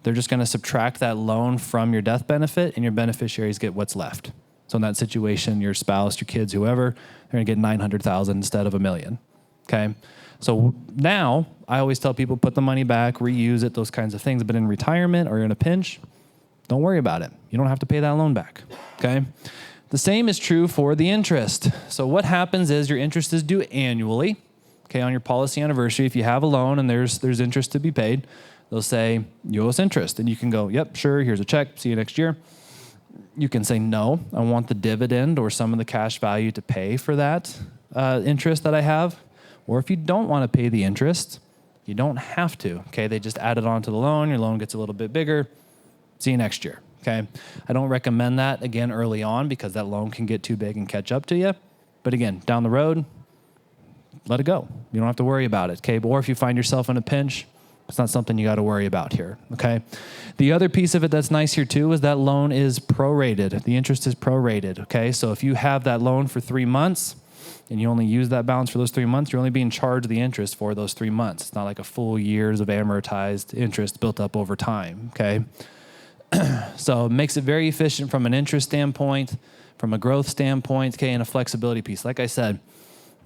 They're just going to subtract that loan from your death benefit and your beneficiaries get what's left. So in that situation, your spouse, your kids, whoever, they're going to get $900,000 instead of $1 million. Okay? So now I always tell people put the money back, reuse it, those kinds of things. But in retirement or in a pinch, don't worry about it. You don't have to pay that loan back. Okay? The same is true for the interest. So what happens is your interest is due annually. Okay, on your policy anniversary, if you have a loan and there's interest to be paid, they'll say, you owe us interest. And you can go, yep, sure, here's a check, see you next year. You can say, no, I want the dividend or some of the cash value to pay for that interest that I have. Or if you don't want to pay the interest, you don't have to, okay? They just add it onto the loan. Your loan gets a little bit bigger. See you next year, okay? I don't recommend that, again, early on because that loan can get too big and catch up to you. But again, down the road, let it go. You don't have to worry about it, okay? Or if you find yourself in a pinch, it's not something you got to worry about here, okay? The other piece of it that's nice here too is that loan is prorated. The interest is prorated, okay? So if you have that loan for 3 months and you only use that balance for those 3 months, you're only being charged the interest for those 3 months. It's not like a full years of amortized interest built up over time, okay? So it makes it very efficient from an interest standpoint, from a growth standpoint, okay, and a flexibility piece. Like I said,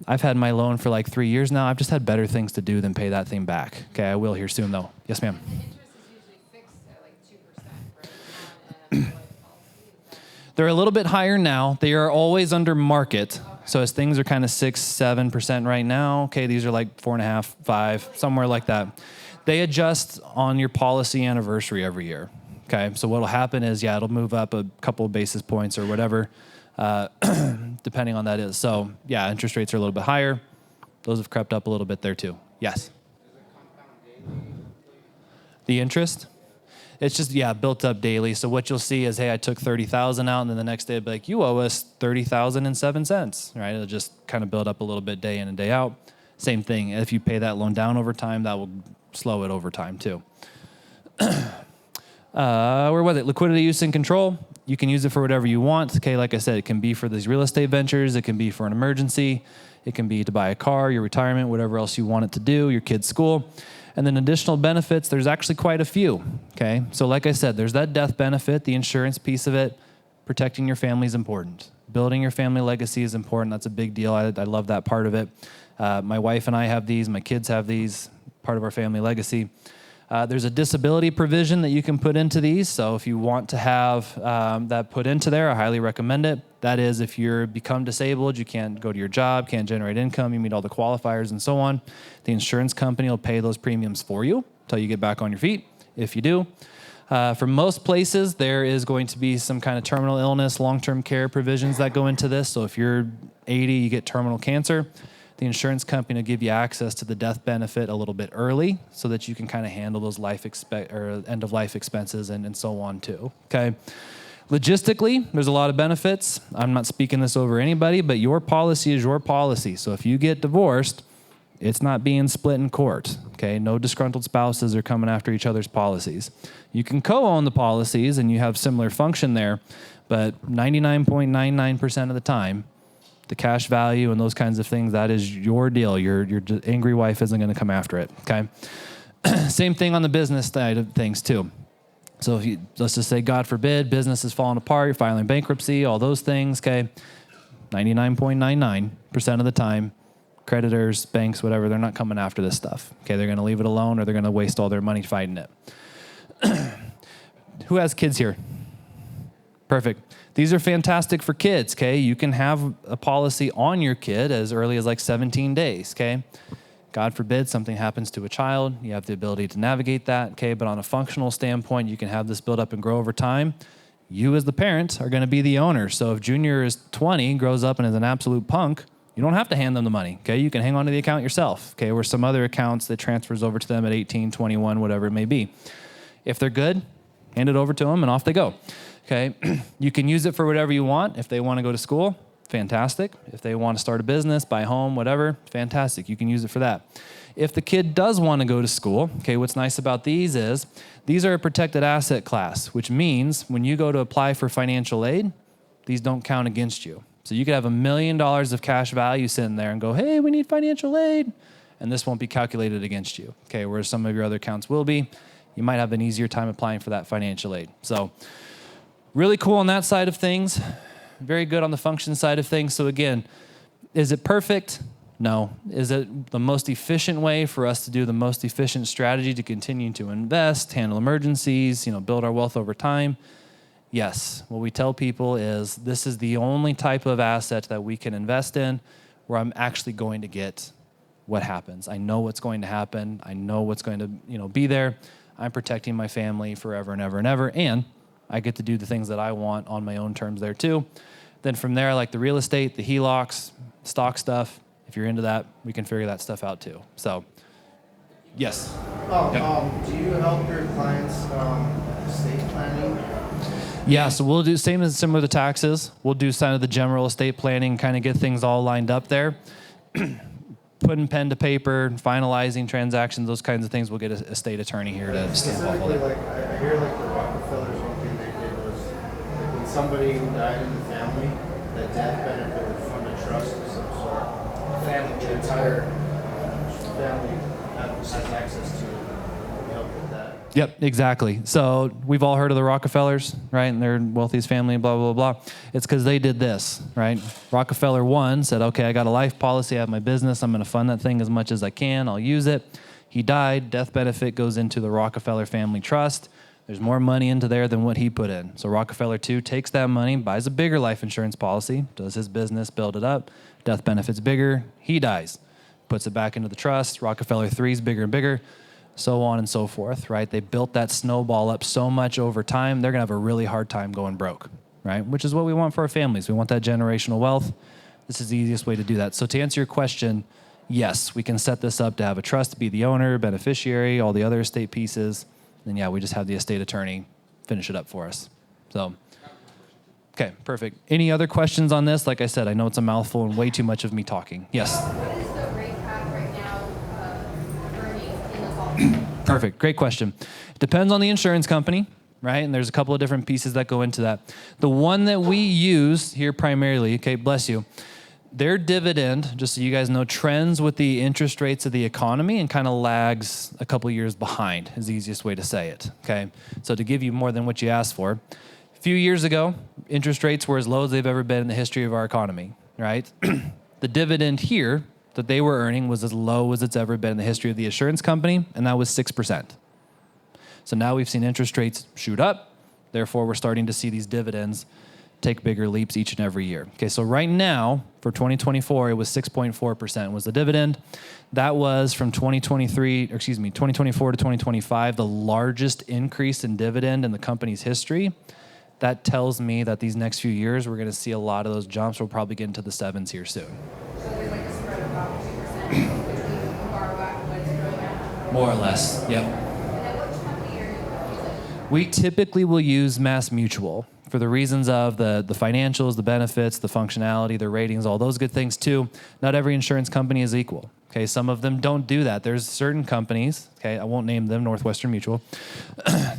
I've had my loan for like 3 years now. I've just had better things to do than pay that thing back. Okay, I will here soon though. Yes, ma'am. And the interest is usually fixed at like 2%, right? On a life policy. Is that- They're a little bit higher now. They are always under market. So as things are kind of 6-7% right now, okay, these are like 4.5, 5, somewhere like that. They adjust on your policy anniversary every year. Okay, so what'll happen is, yeah, it'll move up a couple of basis points or whatever, depending on that is. So yeah, interest rates are a little bit higher. Those have crept up a little bit there too. Yes. The interest? It's just, yeah, built up daily. So what you'll see is, hey, I took 30,000 out, and then the next day it'll be like, you owe us 30,007 cents, right? It'll just kind of build up a little bit day in and day out. Same thing. If you pay that loan down over time, that will slow it over time too. Where was it? Liquidity use and control. You can use it for whatever you want. Okay, like I said, it can be for these real estate ventures. It can be for an emergency. It can be to buy a car, your retirement, whatever else you want it to do, your kid's school. And then additional benefits, there's actually quite a few, okay? So like I said, there's that death benefit, the insurance piece of it. Protecting your family is important. Building your family legacy is important. That's a big deal. I love that part of it. My wife and I have these. My kids have these, part of our family legacy. There's a disability provision that you can put into these. So if you want to have that put into there, I highly recommend it. That is, if you're become disabled, you can't go to your job, can't generate income, you meet all the qualifiers and so on, the insurance company will pay those premiums for you until you get back on your feet, if you do. For most places, there is going to be some kind of terminal illness, long-term care provisions that go into this. So if you're 80, you get terminal cancer, the insurance company will give you access to the death benefit a little bit early so that you can kind of handle those end-of-life expenses and so on too, okay? Logistically, there's a lot of benefits. I'm not speaking this over anybody, but your policy is your policy. So if you get divorced, it's not being split in court, okay? No disgruntled spouses are coming after each other's policies. You can co-own the policies and you have similar function there, but 99.99% of the time, the cash value and those kinds of things, that is your deal. Your angry wife isn't going to come after it, okay? Same thing on the business side of things too. So if you, let's just say, God forbid, business is falling apart, you're filing bankruptcy, all those things, okay? 99.99% of the time, creditors, banks, whatever, they're not coming after this stuff, okay? They're going to leave it alone or they're going to waste all their money fighting it. Who has kids here? Perfect. These are fantastic for kids, okay? You can have a policy on your kid as early as like 17 days, okay? God forbid something happens to a child. You have the ability to navigate that, okay? But on a functional standpoint, you can have this build up and grow over time. You as the parent are going to be the owner. So if Junior is 20, grows up and is an absolute punk, you don't have to hand them the money, okay? You can hang on to the account yourself, okay? Or some other accounts that transfers over to them at 18, 21, whatever it may be. If they're good, hand it over to them and off they go, okay? You can use it for whatever you want. If they want to go to school, fantastic. If they want to start a business, buy a home, whatever, fantastic. You can use it for that. If the kid does want to go to school, okay, what's nice about these is these are a protected asset class, which means when you go to apply for financial aid, these don't count against you. So you could have $1 million of cash value sitting there and go, hey, we need financial aid, and this won't be calculated against you, okay, whereas some of your other accounts will be. You might have an easier time applying for that financial aid. So really cool on that side of things. Very good on the function side of things. So again, is it perfect? No. Is it the most efficient way for us to do the most efficient strategy to continue to invest, handle emergencies, build our wealth over time? Yes. What we tell people is this is the only type of asset that we can invest in where I'm actually going to get what happens. I know what's going to happen. I know what's going to, be there. I'm protecting my family forever and ever and ever. And I get to do the things that I want on my own terms there too. Then from there, like the real estate, the HELOCs, stock stuff, if you're into that, we can figure that stuff out too. So, yes. Do you help your clients estate planning? Yeah, so we'll do similar to taxes. We'll do kind of the general estate planning, kind of get things all lined up there. Putting pen to paper, finalizing transactions, those kinds of things. We'll get a estate attorney here to stamp all Specifically, that. like I hear like the Rockefellers, one thing they did was like when somebody who died in the family, that death benefit would fund a trust of some sort. The entire family has access to help with that. Yep, exactly. So we've all heard of the Rockefellers, right? And their wealthiest family, blah, blah, blah. It's because they did this, right? Rockefeller 1 said, okay, I got a life policy. I have my business. I'm going to fund that thing as much as I can. I'll use it. He died. Death benefit goes into the Rockefeller Family Trust. There's more money into there than what he put in. So Rockefeller 2 takes that money, buys a bigger life insurance policy, does his business, build it up. Death benefit's bigger. He dies. Puts it back into the trust. Rockefeller 3 is bigger and bigger. So on and so forth, right? They built that snowball up so much over time, they're going to have a really hard time going broke, right? Which is what we want for our families. We want that generational wealth. This is the easiest way to do that. So to answer your question, yes, we can set this up to have a trust, be the owner, beneficiary, all the other estate pieces. And yeah, we just have the estate attorney finish it up for us. So, okay, perfect. Any other questions on this? Like I said, I know it's a mouthful and way too much of me talking. Yes? What is the rate cap right now, earnings in the policy? Perfect. Great question. It depends on the insurance company, right? And there's a couple of different pieces that go into that. The one that we use here primarily, okay, bless you, their dividend, just so you guys know, trends with the interest rates of the economy and kind of lags a couple of years behind is the easiest way to say it, okay? So to give you more than what you asked for, a few years ago, interest rates were as low as they've ever been in the history of our economy, right? The dividend here that they were earning was as low as it's ever been in the history of the insurance company, and that was 6%. So now we've seen interest rates shoot up. Therefore, we're starting to see these dividends take bigger leaps each and every year. Okay, so right now, for 2024, it was 6.4% was the dividend. That was from 2024 to 2025, the largest increase in dividend in the company's history. That tells me that these next few years, we're going to see a lot of those jumps. We'll probably get into the sevens here soon. So there's like a spread of about 2% between borrow back and what's going out. More or less, yep. And then which company are you using? We typically will use Mass Mutual for the reasons of the financials, the benefits, the functionality, the ratings, all those good things too. Not every insurance company is equal. Okay, some of them don't do that. There's certain companies, okay, I won't name them, Northwestern Mutual,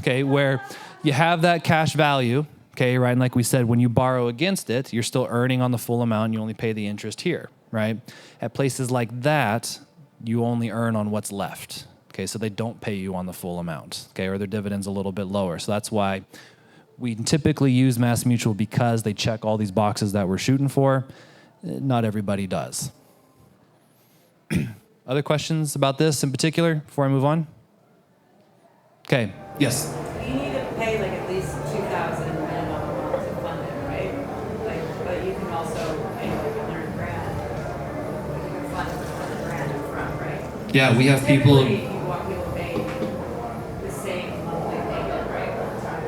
okay, where you have that cash value, okay, right? And like we said, when you borrow against it, you're still earning on the full amount. You only pay the interest here, right? At places like that, you only earn on what's left. Okay, so they don't pay you on the full amount, okay, or their dividend's a little bit lower. So that's why we typically use Mass Mutual because they check all these boxes that we're shooting for. Not everybody does. Other questions about this in particular before I move on? Okay, yes. You need to pay like at least $2,000 minimum a month to fund it, right? Like, but you can also pay like $100,000. You can fund $100,000 up front, right? Yeah, we have Typically, you want people to pay the same monthly payment, right, all the time.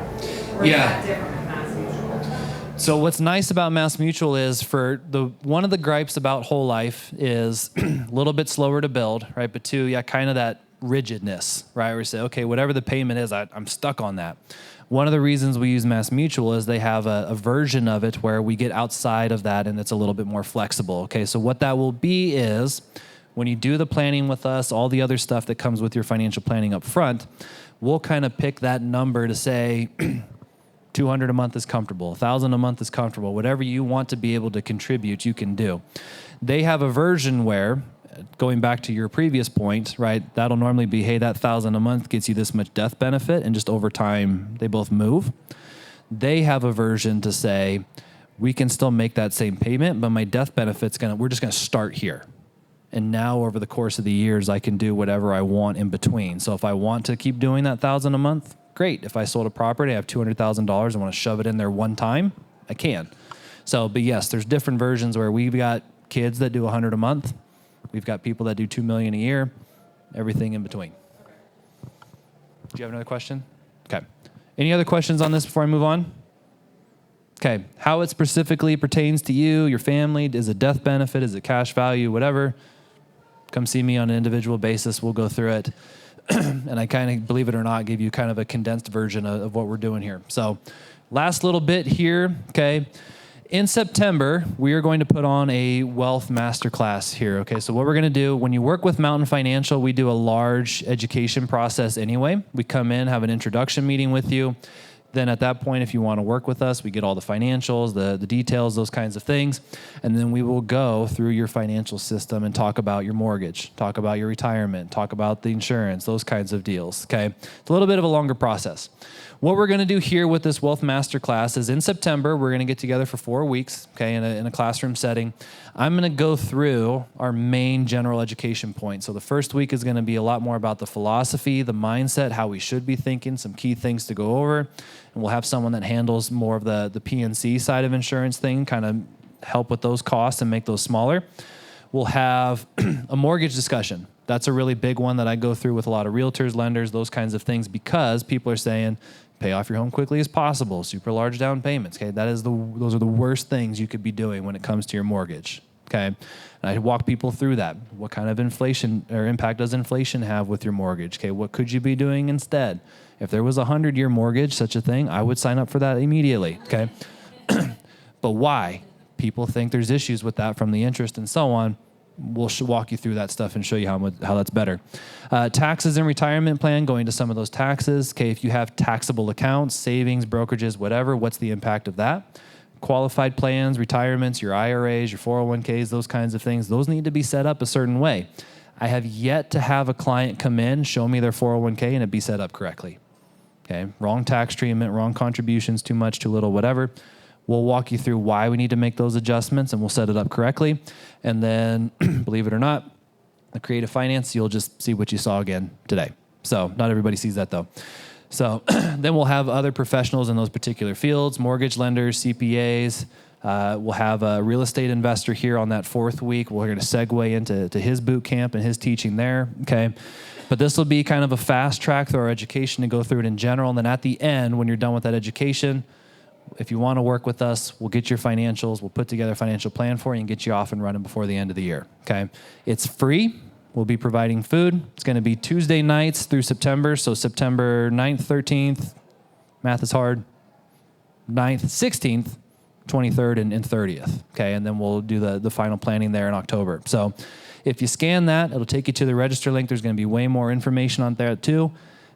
Or is that different with Mass Mutual? So what's nice about Mass Mutual is one of the gripes about whole life is a little bit slower to build, right? But two, yeah, kind of that rigidness, right? Where we say, okay, whatever the payment is, I'm stuck on that. One of the reasons we use Mass Mutual is they have a version of it where we get outside of that and it's a little bit more flexible. Okay, so what that will be is when you do the planning with us, all the other stuff that comes with your financial planning up front, we'll kind of pick that number to say, $200 a month is comfortable, $1,000 a month is comfortable, whatever you want to be able to contribute, you can do. They have a version where, going back to your previous point, right, that'll normally be, hey, that $1,000 a month gets you this much death benefit, and just over time, they both move. They have a version to say, we can still make that same payment, but my death benefit's we're just gonna start here. And now over the course of the years, I can do whatever I want in between. So if I want to keep doing that $1,000 a month, great. If I sold a property, I have $200,000, I want to shove it in there one time, I can. So, but yes, there's different versions where we've got kids that do $100 a month. We've got people that do $2 million a year, everything in between. Do you have another question? Okay. Any other questions on this before I move on? Okay. How it specifically pertains to you, your family, is it death benefit, is it cash value, whatever, come see me on an individual basis. We'll go through it. And I kind of, believe it or not, give you kind of a condensed version of what we're doing here. So last little bit here, okay. In September, we are going to put on a wealth masterclass here, okay? So what we're going to do, when you work with Mountain Financial, we do a large education process anyway. We come in, have an introduction meeting with you, Then at that point, if you want to work with us, we get all the financials, the details, those kinds of things. And then we will go through your financial system and talk about your mortgage, talk about your retirement, talk about the insurance, those kinds of deals, okay? It's a little bit of a longer process. What we're going to do here with this Wealth Masterclass is in September, we're going to get together for 4 weeks, okay, in a classroom setting. I'm going to go through our main general education points. So the first week is going to be a lot more about the philosophy, the mindset, how we should be thinking, some key things to go over. And we'll have someone that handles more of the PNC side of insurance thing, kind of help with those costs and make those smaller. We'll have a mortgage discussion. That's a really big one that I go through with a lot of realtors, lenders, those kinds of things, because people are saying, pay off your home quickly as possible, super large down payments. Okay, those are the worst things you could be doing when it comes to your mortgage. Okay, and I walk people through that. What kind of inflation or impact does inflation have with your mortgage? Okay, what could you be doing instead? If there was a 100-year mortgage, such a thing, I would sign up for that immediately. Okay, but why? People think there's issues with that from the interest and so on. We'll walk you through that stuff and show you how that's better. Taxes and retirement plan, going to some of those taxes. Okay, if you have taxable accounts, savings, brokerages, whatever, what's the impact of that? Qualified plans, retirements, your IRAs, your 401ks, those kinds of things, those need to be set up a certain way. I have yet to have a client come in, show me their 401k, and it be set up correctly. Okay, wrong tax treatment, wrong contributions, too much, too little, whatever. We'll walk you through why we need to make those adjustments, and we'll set it up correctly. And then, believe it or not, the creative finance, you'll just see what you saw again today. So not everybody sees that, though. So then we'll have other professionals in those particular fields, mortgage lenders, CPAs. We'll have a real estate investor here on that 4th week. We're going to segue into his boot camp and his teaching there, okay? But this will be kind of a fast track through our education to go through it in general. And then at the end, when you're done with that education, if you want to work with us, we'll get your financials. We'll put together a financial plan for you and get you off and running before the end of the year, okay? It's free. We'll be providing food. It's going to be Tuesday nights through September. So September 9th, 13th, math is hard, 9th, 16th, 23rd, and 30th, okay? And then we'll do the final planning there in October. So if you scan that, it'll take you to the register link. There's going to be way more information on there too.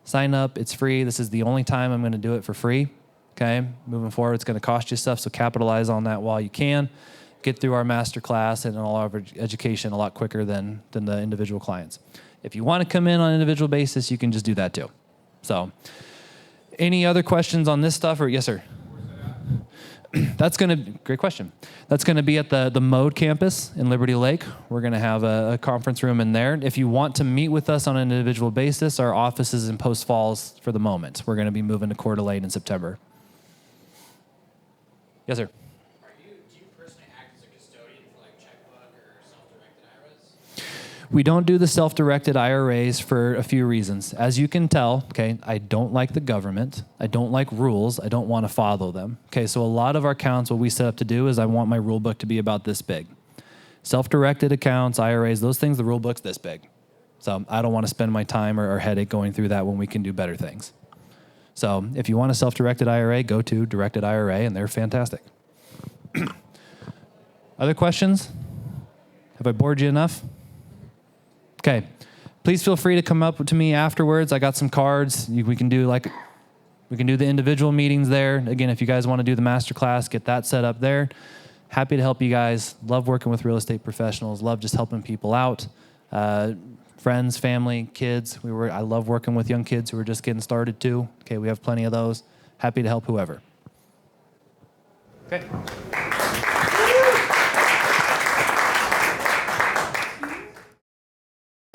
Sign up. It's free. This is the only time I'm going to do it for free. Okay, moving forward, it's going to cost you stuff, so capitalize on that while you can. Get through our master class and all of our education a lot quicker than the individual clients. If you want to come in on an individual basis, you can just do that too. So, any other questions on this stuff? Or yes, sir. That's going to great question. That's going to be at the Mode campus in Liberty Lake. We're going to have a conference room in there. If you want to meet with us on an individual basis, our office is in Post Falls for the moment. We're going to be moving to Coeur d'Alene in September. Yes, sir. Do you personally act as a custodian for like checkbook or self-directed IRAs? We don't do the self-directed IRAs for a few reasons. As you can tell, okay, I don't like the government. I don't like rules. I don't want to follow them. Okay, so a lot of our accounts, what we set up to do is I want my rule book to be about this big. Self-directed accounts, IRAs, those things, the rule book's this big. So I don't want to spend my time or headache going through that when we can do better things. So if you want a self-directed IRA, go to Directed IRA, and they're fantastic. Other questions? Have I bored you enough? Okay. Please feel free to come up to me afterwards. I got some cards. We can do the individual meetings there. Again, if you guys want to do the masterclass, get that set up there. Happy to help you guys. Love working with real estate professionals. Love just helping people out. Friends, family, kids. I love working with young kids who are just getting started too. Okay, we have plenty of those. Happy to help whoever. Okay.